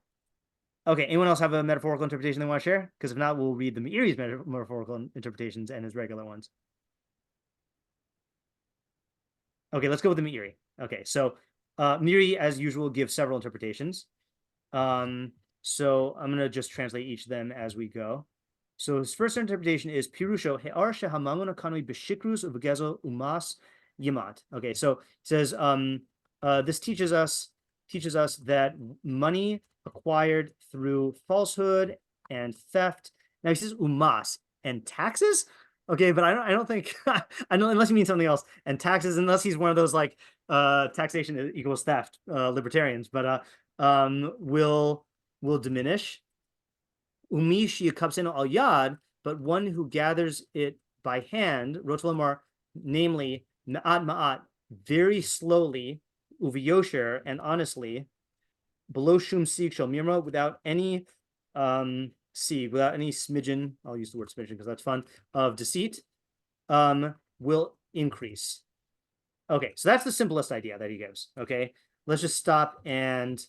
Speaker 1: Okay, anyone else have a metaphorical interpretation they want to share? Because if not, we'll read the Meiri's metaphorical interpretations and his regular ones. Okay, let's go with the Meiri. Okay, so Meiri, as usual, gives several interpretations. So I'm going to just translate each of them as we go. So his first interpretation is Pirusho He'ar Shehamangon Economy Beshikrus Ubegezo Umas Yamat. Okay, so it says this teaches us that money acquired through falsehood and theft. Now he says umas and taxes. Okay, but I don't think I know, unless you mean something else, and taxes, unless he's one of those like taxation equals theft libertarians, but will diminish. Umi sheyakabsenu al yad, but one who gathers it by hand, Rotlamar, namely ma'at, very slowly, uviyosher, and honestly, below shum sig shel mirma, without any sig, without any smidgen, I'll use the word smidgen because that's fun, of deceit, will increase. Okay, so that's the simplest idea that he gives. Okay, let's just stop and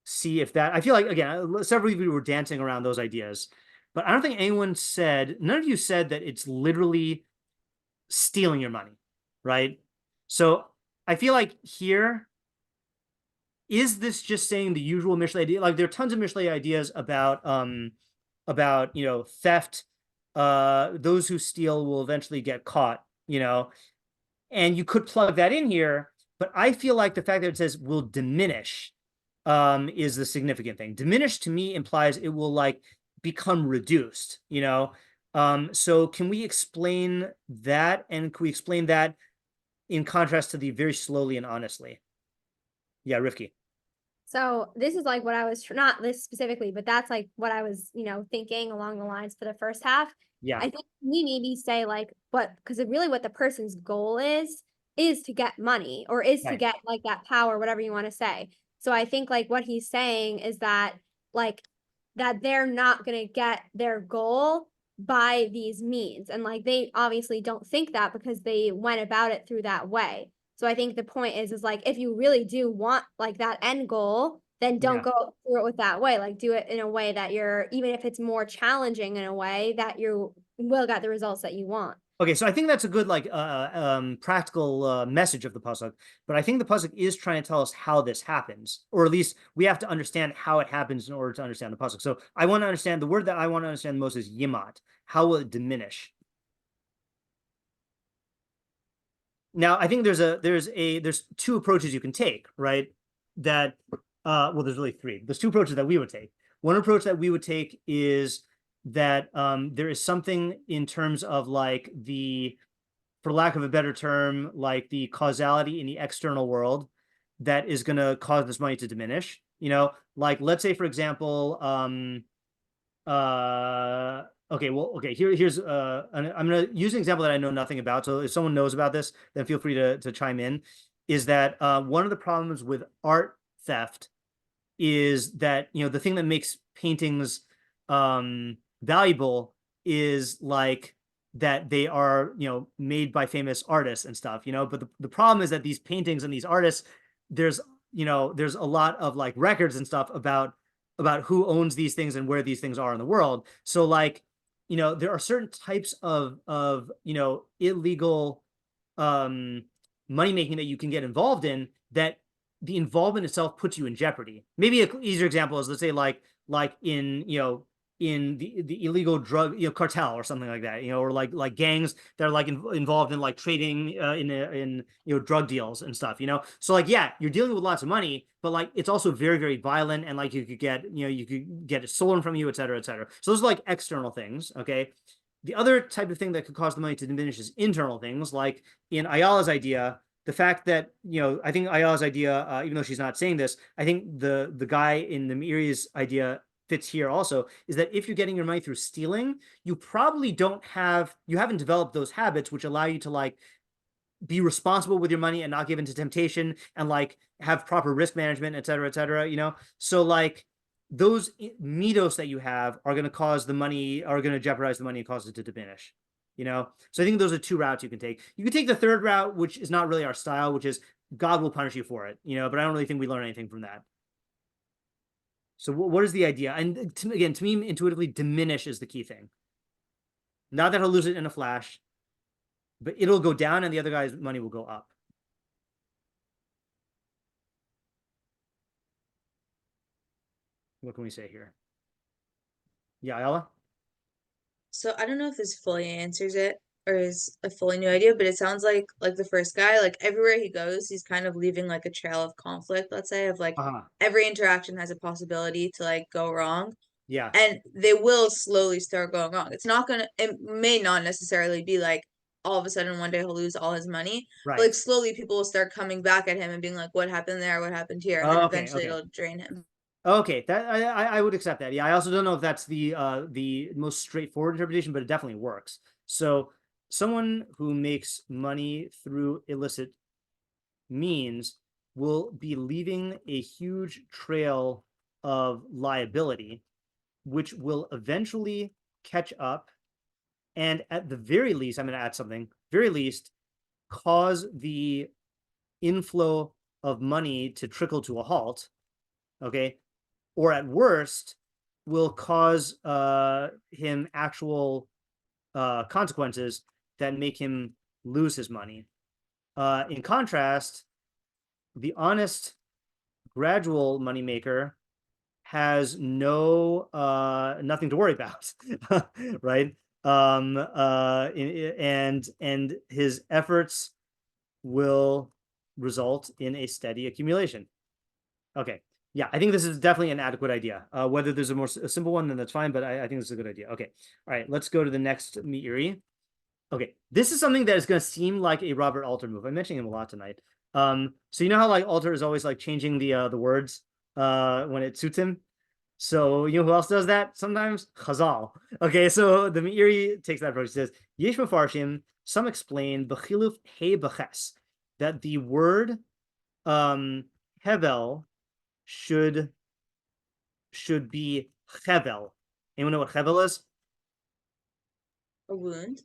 Speaker 1: see if that, I feel like, again, several of you were dancing around those ideas, but I don't think none of you said that it's literally stealing your money, right? So I feel like here, is this just saying the usual Mishlei idea? Like there are tons of Mishlei ideas about theft. Those who steal will eventually get caught, and you could plug that in here. But I feel like the fact that it says will diminish is the significant thing. Diminish to me implies it will like become reduced, So can we explain that? And can we explain that in contrast to the very slowly and honestly? Yeah, Rifki.
Speaker 6: So this is like what I was, not this specifically, but that's like what I was, thinking along the lines for the first half.
Speaker 1: Yeah.
Speaker 6: I think we maybe say like because really what the person's goal is to get money or is to get like that power, whatever you want to say. So I think like what he's saying is that like that they're not going to get their goal by these means. And like they obviously don't think that because they went about it through that way. So I think the point is like, if you really do want like that end goal, then don't go through it with that way. Like do it in a way that even if it's more challenging in a way that you will get the results that you want.
Speaker 1: Okay, so I think that's a good like practical message of the pasuk, but I think the pasuk is trying to tell us how this happens, or at least we have to understand how it happens in order to understand the pasuk. So I want to understand, the word that I want to understand most is yimat. How will it diminish? Now, I think there's two approaches you can take, right? That there's really three. There's two approaches that we would take. One approach that we would take is that there is something in terms of like for lack of a better term, like the causality in the external world that is going to cause this money to diminish. Like let's say, for example, here's I'm going to use an example that I know nothing about. So if someone knows about this, then feel free to chime in. Is that one of the problems with art theft is that, the thing that makes paintings valuable is like that they are, made by famous artists and stuff, but the problem is that these paintings and these artists, there's a lot of like records and stuff about who owns these things and where these things are in the world. So like, there are certain types of illegal money making that you can get involved in that the involvement itself puts you in jeopardy. Maybe an easier example is, let's say like in the illegal drug cartel or something like that, or like gangs that are like involved in like trading in drug deals and stuff, so like you're dealing with lots of money, but like it's also very, very violent, and like you could get it stolen from you, et cetera, et cetera. So those are like external things. Okay, the other type of thing that could cause the money to diminish is internal things, like in Ayala's idea. The fact that, I think Ayala's idea, even though she's not saying this, I think the guy in the Meiri's idea fits here also, is that if you're getting your money through stealing, you probably haven't developed those habits which allow you to like be responsible with your money and not give into temptation and like have proper risk management, et cetera, so like those middos that you have are going to jeopardize the money and cause it to diminish. So I think those are two routes you can take. You can take the third route, which is not really our style, which is God will punish you for it, but I don't really think we learn anything from that. So what is the idea? And to me, intuitively, diminish is the key thing. Not that he'll lose it in a flash, but it'll go down and the other guy's money will go up. What can we say here? Yeah, Ayala?
Speaker 3: So I don't know if this fully answers it or is a fully new idea, but it sounds like the first guy, like everywhere he goes, he's kind of leaving like a trail of conflict, let's say, of like every interaction has a possibility to like go wrong.
Speaker 1: Yeah.
Speaker 3: And they will slowly start going wrong. It may not necessarily be like all of a sudden one day he'll lose all his money.
Speaker 1: Right.
Speaker 3: But like slowly people will start coming back at him and being like, what happened there? What happened here? And then eventually it'll drain him.
Speaker 1: Okay, that I would accept that. Yeah, I also don't know if that's the most straightforward interpretation, but it definitely works. So someone who makes money through illicit means will be leaving a huge trail of liability, which will eventually catch up, and at the very least, I'm going to add something, very least, cause the inflow of money to trickle to a halt, okay? Or at worst, will cause him actual consequences that make him lose his money. In contrast, the honest, gradual moneymaker has nothing to worry about, right? And his efforts will result in a steady accumulation. Okay. Yeah, I think this is definitely an adequate idea. Whether there's a simple one, then that's fine, but I think this is a good idea. Okay. All right, let's go to the next Meiri. Okay, this is something that is going to seem like a Robert Alter move. I'm mentioning him a lot tonight. So you know how like Alter is always like changing the words when it suits him? So you know who else does that sometimes? Chazal. Okay, so the Meiri takes that approach. He says, Yesh Mefarshim, some explain b'chiluf he b'ches, that the word hevel should be chevel. Anyone know what chevel is?
Speaker 3: A wound.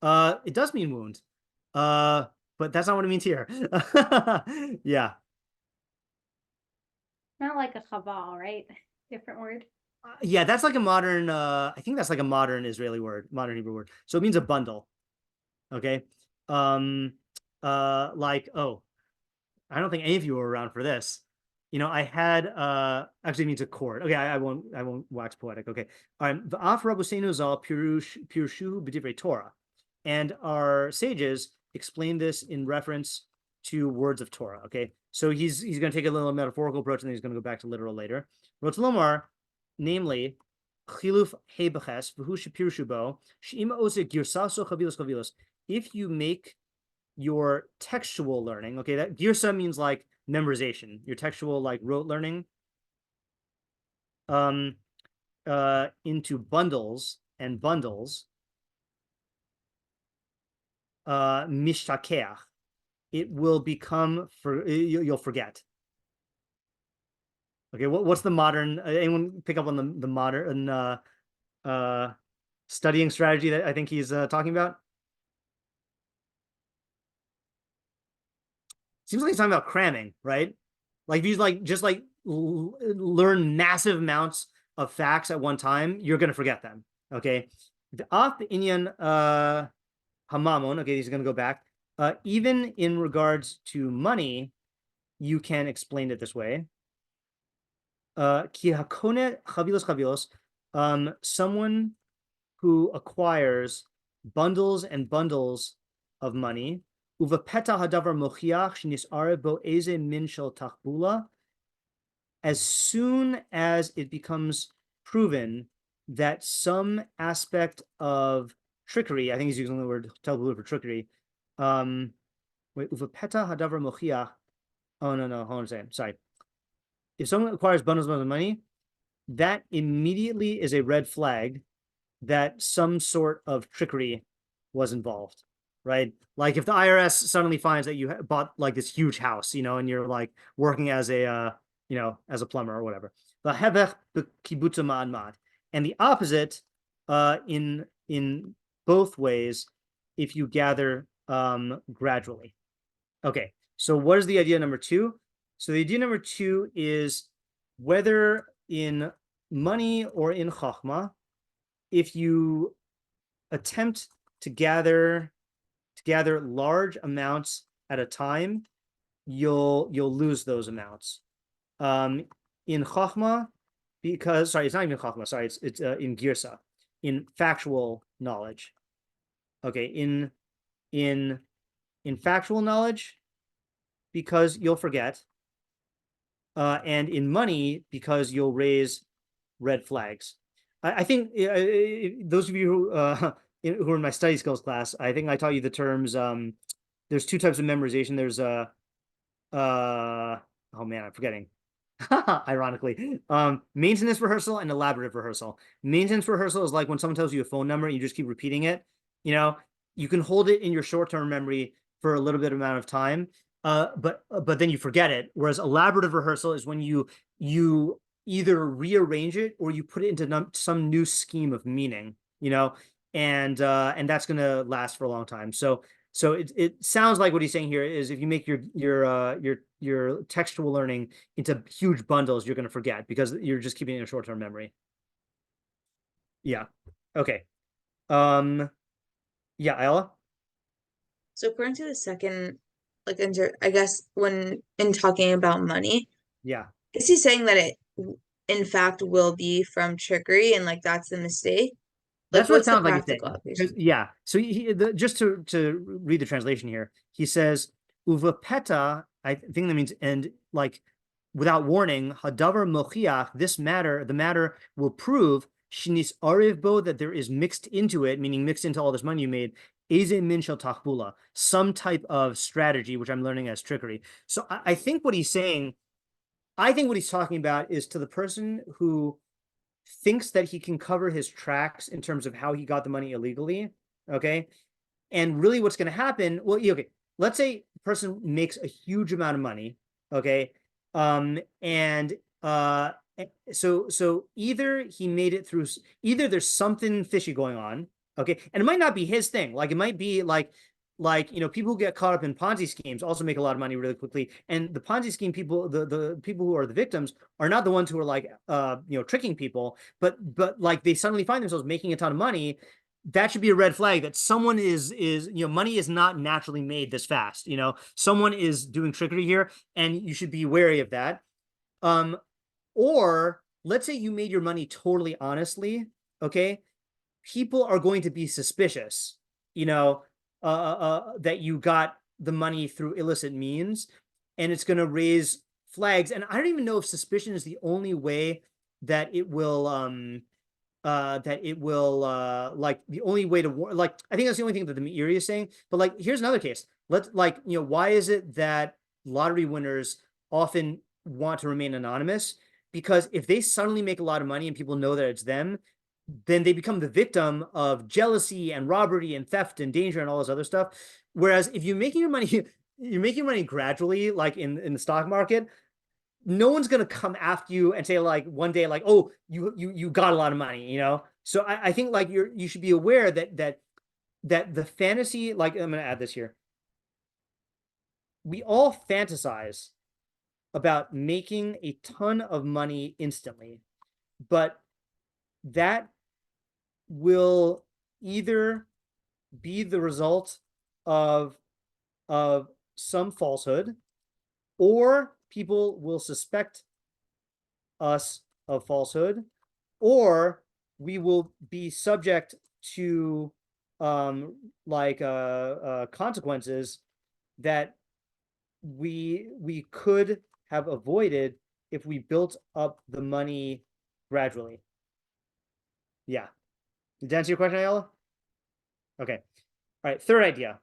Speaker 1: It does mean wound. But that's not what it means here. Yeah.
Speaker 2: Not like a chaval, right? Different word.
Speaker 1: Yeah, that's like a modern I think that's like a modern Israeli word, modern Hebrew word. So it means a bundle. Okay. Like, oh, I don't think any of you were around for this. You know, I had actually it means a cord. Okay, I won't wax poetic. Okay. V'af Rabbeinu zal pirushu b'divrei Torah. And our sages explain this in reference to words of Torah. Okay. So he's going to take a little metaphorical approach and then he's going to go back to literal later. Rotzlomar, namely, chiluf he b'ches v'hu shepirushu bo she'im ose girsaso chavilos chavilos. If you make your textual learning, okay, that girsa means like memorization, your textual like rote learning, into bundles and bundles, mishtakeach, it will become you'll forget. Okay, what's the modern? Anyone pick up on the modern studying strategy that I think he's talking about? Seems like he's talking about cramming, right? Like if you like just like learn massive amounts of facts at one time, you're gonna forget them. Okay. The inyan hamamon. Okay, he's gonna go back. Even in regards to money, you can explain it this way. Ki hakone chavilos chavilos. Someone who acquires bundles and bundles of money. Uvapeta hadavar mochiach shnisare bo eze min shel tachbula. As soon as it becomes proven that some aspect of trickery, I think he's using the word tachbula for trickery. Wait, uvapeta hadavar mochiach. Oh no, hold on a second. Sorry. If someone acquires bundles of money, that immediately is a red flag that some sort of trickery was involved. Right? Like if the IRS suddenly finds that you bought like this huge house, you know, and you're like working as a, you know, as a plumber or whatever. And the opposite, in both ways, if you gather gradually. Okay, so what is the idea number two? So the idea number two is whether money or in chochmah, if you attempt to gather large amounts at a time, you'll lose those amounts. In chochmah, because it's not even chochmah. Sorry, it's in girsa, in factual knowledge. Okay, in factual knowledge, because you'll forget, and in money, because you'll raise red flags. I think those of you who are in my study skills class, I think I taught you the terms. There's two types of memorization. There's oh man, I'm forgetting. Ironically, maintenance rehearsal and elaborative rehearsal. Maintenance rehearsal is like when someone tells you a phone number and you just keep repeating it. You know, you can hold it in your short-term memory for a little bit amount of time, but then you forget it. Whereas elaborative rehearsal is when you either rearrange it or you put it into some new scheme of meaning. You know, and that's going to last for a long time. So it sounds like what he's saying here is if you make your textual learning into huge bundles, you're going to forget because you're just keeping it in a short-term memory. Yeah. Okay. Yeah, Ayala?
Speaker 3: So according to the second, like, I guess when in talking about money,
Speaker 1: Yeah.
Speaker 3: is he saying that it in fact will be from trickery and like that's the mistake?
Speaker 1: That's
Speaker 3: Like,
Speaker 1: what it
Speaker 3: what's the
Speaker 1: sounds like he's
Speaker 3: practical
Speaker 1: saying.
Speaker 3: application?
Speaker 1: Yeah. So just to read the translation here, he says, Uva peta, I think that means, and like without warning, hadavar mochiach, the matter will prove, shinis arivbo, that there is mixed into it, meaning mixed into all this money you made, eze min shel tachbula, some type of strategy, which I'm learning as trickery. So I think what he's saying, I think what he's talking about is to the person who thinks that he can cover his tracks in terms of how he got the money illegally, okay? And really what's going to happen, well, okay, let's say the person makes a huge amount of money, okay? So either he made it through, either there's something fishy going on, okay? And it might not be his thing. Like it might be like, you know, people who get caught up in Ponzi schemes also make a lot of money really quickly. And the Ponzi scheme people, the people who are the victims are not the ones who are like, you know, tricking people, but like they suddenly find themselves making a ton of money. That should be a red flag that someone is, you know, money is not naturally made this fast. You know, someone is doing trickery here and you should be wary of that. Or let's say you made your money totally honestly. Okay. People are going to be suspicious, you know, that you got the money through illicit means, and it's going to raise flags. And I don't even know if suspicion is the only way that it will, like the only way to like, I think that's the only thing that the Meiri is saying. But like, here's another case. Let's like, you know, why is it that lottery winners often want to remain anonymous? Because if they suddenly make a lot of money and people know that it's them, then they become the victim of jealousy and robbery and theft and danger and all this other stuff. Whereas if you're making your money, you're making money gradually, like in the stock market, no one's gonna come after you and say like one day like, oh, you got a lot of money, you know. So I think like you should be aware that the fantasy, like I'm gonna add this here. We all fantasize about making a ton of money instantly, but that will either be the result of some falsehood, or people will suspect us of falsehood, or we will be subject to consequences that we could have avoided if we built up the money gradually. Yeah. Did that answer your question, Ayala? Okay. All right. Third idea.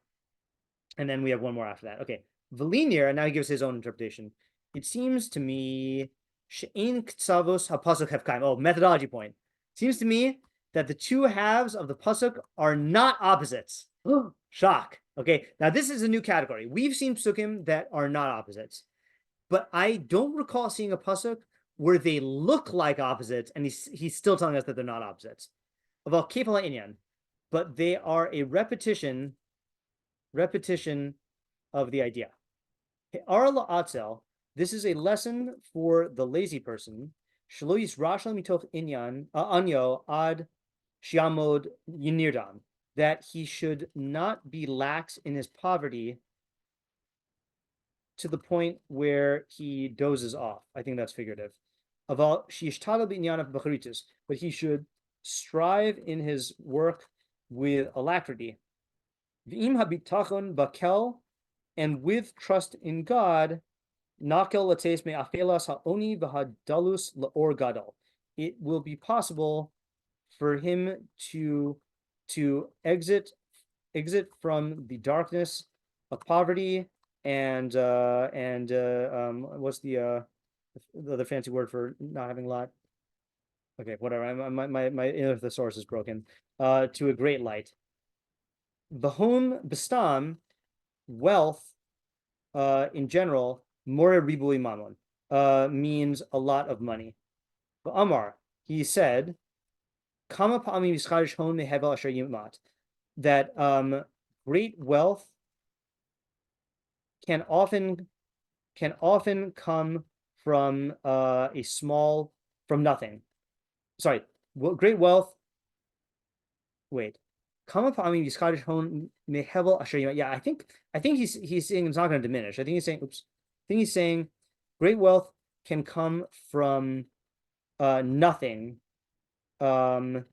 Speaker 1: And then we have one more after that. Okay. Velinier, and now he gives his own interpretation. It seems to me, she'ein ktsavos hapasuk hefkaim. Oh, methodology point. Seems to me that the two halves of the pasuk are not opposites. Shock. Okay. Now this is a new category. We've seen psukim that are not opposites, but I don't recall seeing a pasuk where they look like opposites, and he's still telling us that they're not opposites. But they are a repetition of the idea. This is a lesson for the lazy person, shelo yisrashal mitoch inyan anyo ad shiamod yinirdam, that he should not be lax in his poverty to the point where he dozes off. I think that's figurative. But he should strive in his work with alacrity. And with trust in God, it will be possible for him to exit from the darkness of poverty and what's the other fancy word for not having a lot? Okay, whatever. My thesaurus is broken. To a great light. V'hon bestam, wealth, in general, more ribui mamon, means a lot of money. Amar, he said, kama pa'amim yischarish hon mehevel asher yimat, that great wealth can often come from from nothing. Sorry, great wealth. Wait, yeah, I think he's saying it's not going to diminish. I think he's saying great wealth can come from nothing, i.e.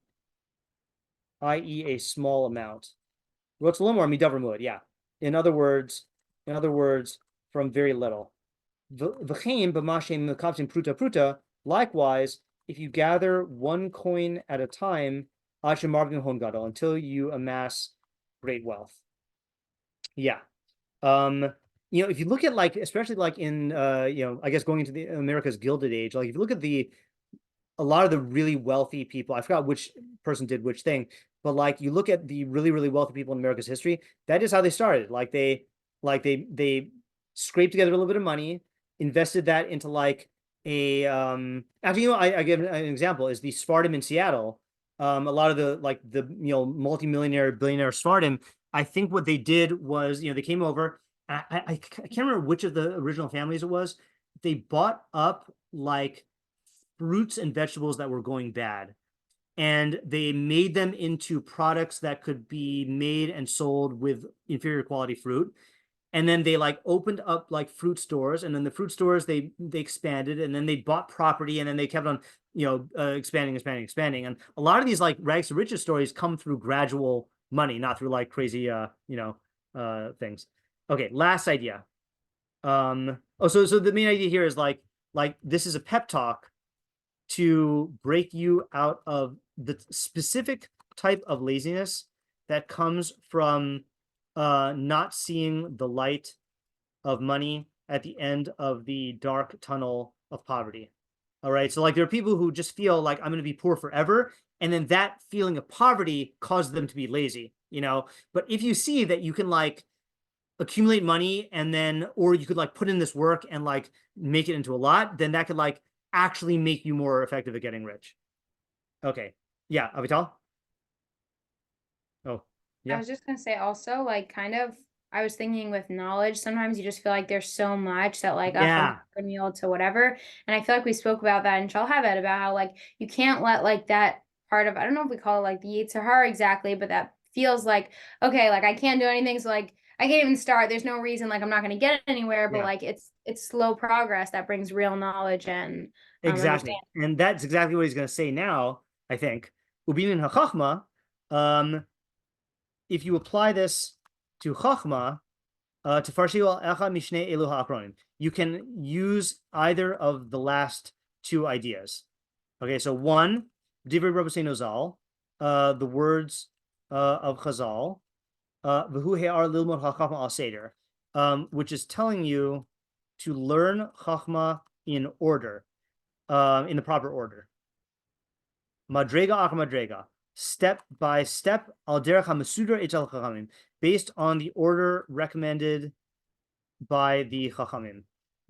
Speaker 1: a small amount. Yeah. In other words, from very little. Likewise, if you gather one coin at a time, until you amass great wealth. Yeah. If you look at especially in I guess going into the America's Gilded Age, if you look at a lot of the really wealthy people, I forgot which person did which thing, but you look at the really, really wealthy people in America's history, that is how they started. They scraped together a little bit of money, invested that into a actually, I give an example is the Sephardim in Seattle. A lot of the multimillionaire, billionaire Sephardim, I think what they did was, they came over. I can't remember which of the original families it was. They bought up fruits and vegetables that were going bad, and they made them into products that could be made and sold with inferior quality fruit. And then they opened up fruit stores, and then the fruit stores they expanded, and then they bought property, and then they kept on expanding. And a lot of these rags to riches stories come through gradual money, not through crazy things. Okay, last idea. So the main idea here is this is a pep talk to break you out of the specific type of laziness that comes from not seeing the light of money at the end of the dark tunnel of poverty. All right. So there are people who just feel I'm going to be poor forever. And then that feeling of poverty causes them to be lazy, But if you see that you can accumulate money and then, or you could put in this work and make it into a lot, then that could actually make you more effective at getting rich. Okay. Yeah. Avital? Oh. Yeah.
Speaker 2: I was just gonna say also, I was thinking with knowledge, sometimes you just feel there's so much that
Speaker 1: Yeah.
Speaker 2: a meal to whatever. And I feel we spoke about that in Shalhavet about how you can't let that part of, I don't know if we call it the Yetzer Hara exactly, but that feels okay, I can't do anything, so I can't even start. There's no reason I'm not gonna get anywhere, but
Speaker 1: Yeah.
Speaker 2: it's slow progress that brings real knowledge and
Speaker 1: Exactly. And that's exactly what he's gonna say now, I think. Ubinin ha-chochmah, if you apply this to chochmah, to farshiu echa mishnei elu ha'akronim, you can use either of the last two ideas. Okay, so one, divrei Rabbeinu Zal, the words of Chazal, v'hu he'ar lilmod ha'chochmah al seder, which is telling you to learn chochmah in order, in the proper order. Madrega ach madrega, step by step, al derech ha'mesudar etzel chachamim, based on the order recommended by the chachamim.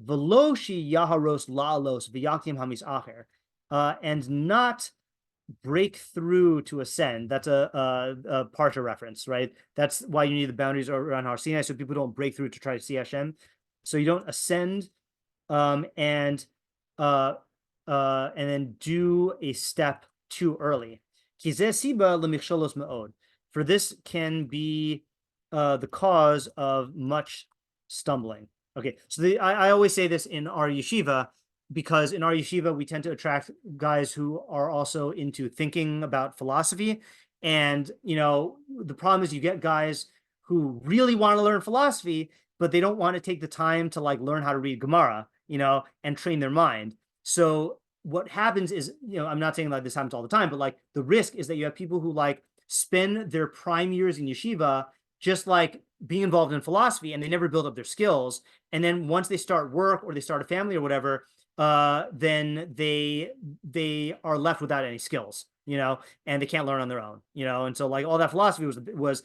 Speaker 1: V'lo shi yaharos la'alos v'yaktim hamis acher, and not break through to ascend. That's a Parsha reference, right? That's why you need the boundaries around Har Sinai, so people don't break through to try to see Hashem. So you don't ascend, and and then do a step too early. For this can be the cause of much stumbling. Okay, so I always say this in our yeshiva, because in our yeshiva we tend to attract guys who are also into thinking about philosophy. And the problem is you get guys who really want to learn philosophy, but they don't want to take the time to like learn how to read Gemara, and train their mind. So what happens is, I'm not saying like this happens all the time, but like the risk is that you have people who like spend their prime years in yeshiva just like being involved in philosophy, and they never build up their skills. And then once they start work or they start a family or whatever, then they are left without any skills, and they can't learn on their own, and so like all that philosophy was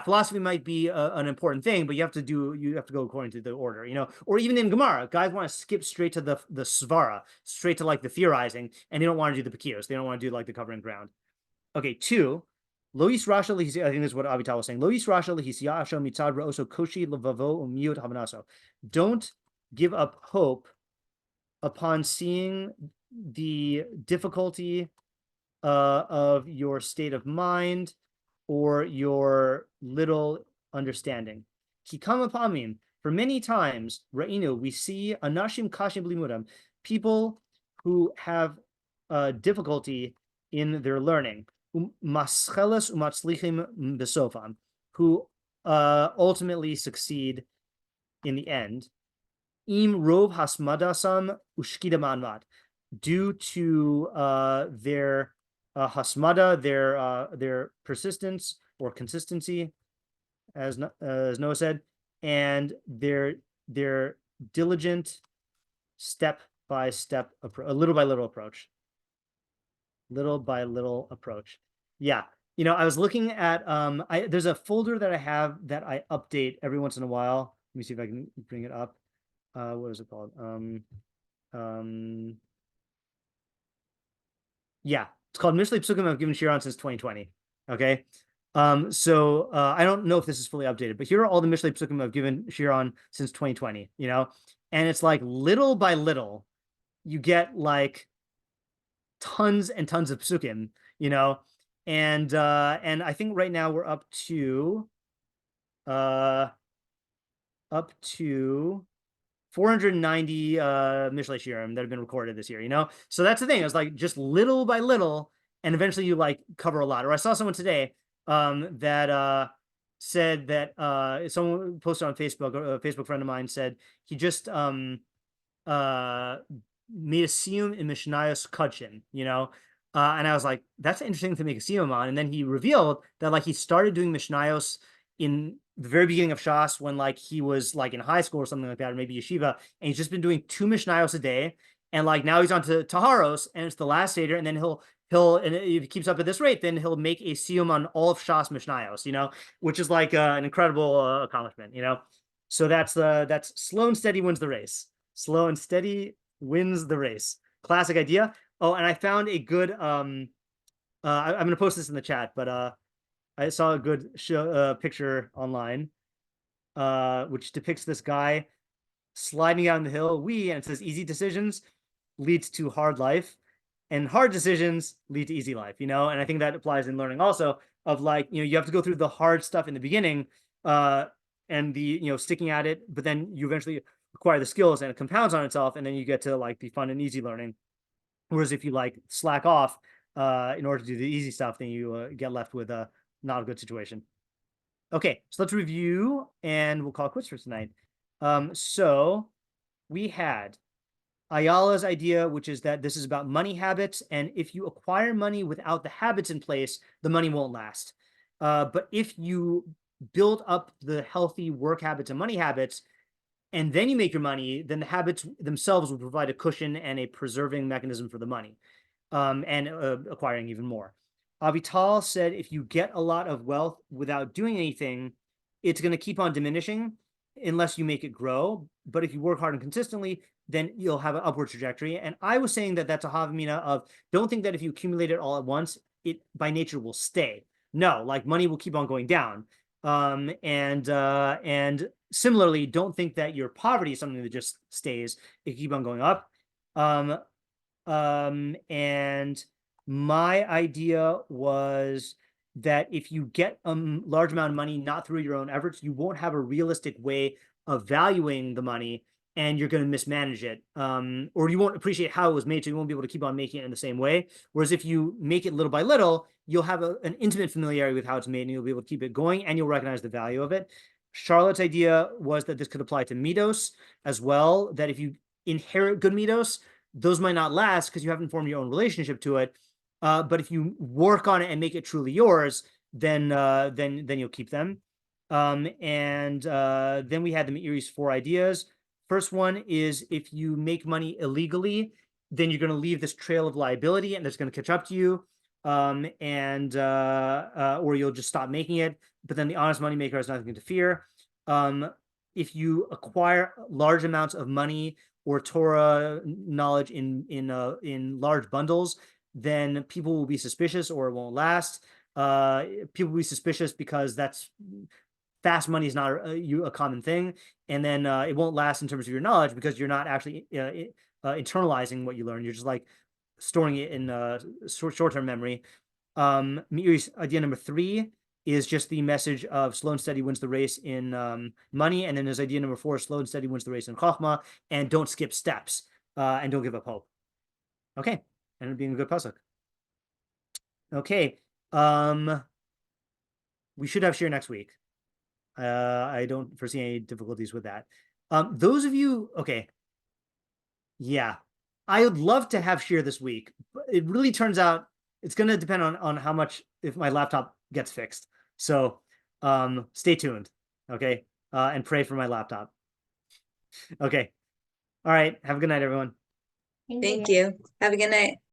Speaker 1: philosophy might be an important thing, but you have to go according to the order, or even in Gemara, guys want to skip straight to the svara, straight to like the theorizing, and they don't want to do the Bekius. They don't want to do like the covering ground. Okay, 2. Lois Rasha, I think this is what Avital was saying. Lois Rasha lihisiyasho mitzad ra'oso koshi levavo umiyot havanaso. Don't give up hope upon seeing the difficulty of your state of mind or your little understanding. Kikama pamim, for many times, ra'inu, we see anashim kashim blimudam, people who have difficulty in their learning, mascheles umatzlichim besofam, who ultimately succeed in the end. Im rov hasmadasam ushkida manvat, due to their hasmada, their persistence or consistency, as Noah said, and their diligent step by step approach, a little by little approach. Yeah, I was looking at there's a folder that I have that I update every once in a while. Let me see if I can bring it up. What is it called? Yeah, it's called Mishlei Psukim I've given shiur on since 2020. Okay. So I don't know if this is fully updated, but here are all the Mishlei Psukim I've given shiur on since 2020, and it's like little by little, you get like tons and tons of psukim, and I think right now we're up to 490 Mishlei shiurim that have been recorded this year, so that's the thing. It's like just little by little, and eventually you like cover a lot. Or I saw someone today that said that someone posted on Facebook, a Facebook friend of mine said he just made a siyum in Mishnayos Kudshim, and I was like, that's interesting to make a siyum on. And then he revealed that like he started doing Mishnayos in the very beginning of Shas when like he was like in high school or something like that, or maybe yeshiva, and he's just been doing 2 Mishnayos a day, and like now he's on to Taharos, and it's the last Seder, and then he'll and if he keeps up at this rate, then he'll make a siyum on all of Shas Mishnayos, which is like an incredible accomplishment, So that's slow and steady wins the race. Slow and steady wins the race. Classic idea. Oh, and I found a good I'm going to post this in the chat, but I saw a good picture online which depicts this guy sliding down the hill, and it says easy decisions leads to hard life, and hard decisions lead to easy life, and I think that applies in learning also, of like, you have to go through the hard stuff in the beginning and the sticking at it, but then you eventually acquire the skills and it compounds on itself, and then you get to like the fun and easy learning. Whereas if you like slack off in order to do the easy stuff, then you get left with not a good situation. Okay, so let's review, and we'll call it quits for tonight. So we had Ayala's idea, which is that this is about money habits, and if you acquire money without the habits in place, the money won't last. But if you build up the healthy work habits and money habits, and then you make your money, then the habits themselves will provide a cushion and a preserving mechanism for the money, and acquiring even more. Avital said if you get a lot of wealth without doing anything, it's going to keep on diminishing unless you make it grow. But if you work hard and consistently, then you'll have an upward trajectory. And I was saying that that's a havamina of, don't think that if you accumulate it all at once, it by nature will stay. No, like money will keep on going down. And similarly, don't think that your poverty is something that just stays. It keep on going up. And my idea was that if you get a large amount of money, not through your own efforts, you won't have a realistic way of valuing the money, and you're going to mismanage it. Or you won't appreciate how it was made, so you won't be able to keep on making it in the same way. Whereas if you make it little by little, you'll have an intimate familiarity with how it's made, and you'll be able to keep it going, and you'll recognize the value of it. Charlotte's idea was that this could apply to Middos as well, that if you inherit good Middos, those might not last because you haven't formed your own relationship to it. But if you work on it and make it truly yours, then you'll keep them. And then we had the Meiri's 4 ideas. First one is if you make money illegally, then you're going to leave this trail of liability, and it's going to catch up to you. Or you'll just stop making it. But then the honest moneymaker has nothing to fear. If you acquire large amounts of money or Torah knowledge in large bundles, then people will be suspicious, or it won't last. People will be suspicious because that's fast money is not a common thing, and then it won't last in terms of your knowledge because you're not actually internalizing what you learn. You're just like storing it in short-term memory. Meiri's idea number 3 is just the message of slow and steady wins the race in money, and then his idea number 4, slow and steady wins the race in chochmah, and don't skip steps, and don't give up hope. Okay, and being a good pasuk. Okay, we should have shiur next week. I don't foresee any difficulties with that. Those of you, okay, yeah, I would love to have shiur this week, but it really turns out it's going to depend on how much, if my laptop gets fixed. So stay tuned, okay, and pray for my laptop. Okay, all right, have a good night, everyone.
Speaker 3: Thank you. Have a good night.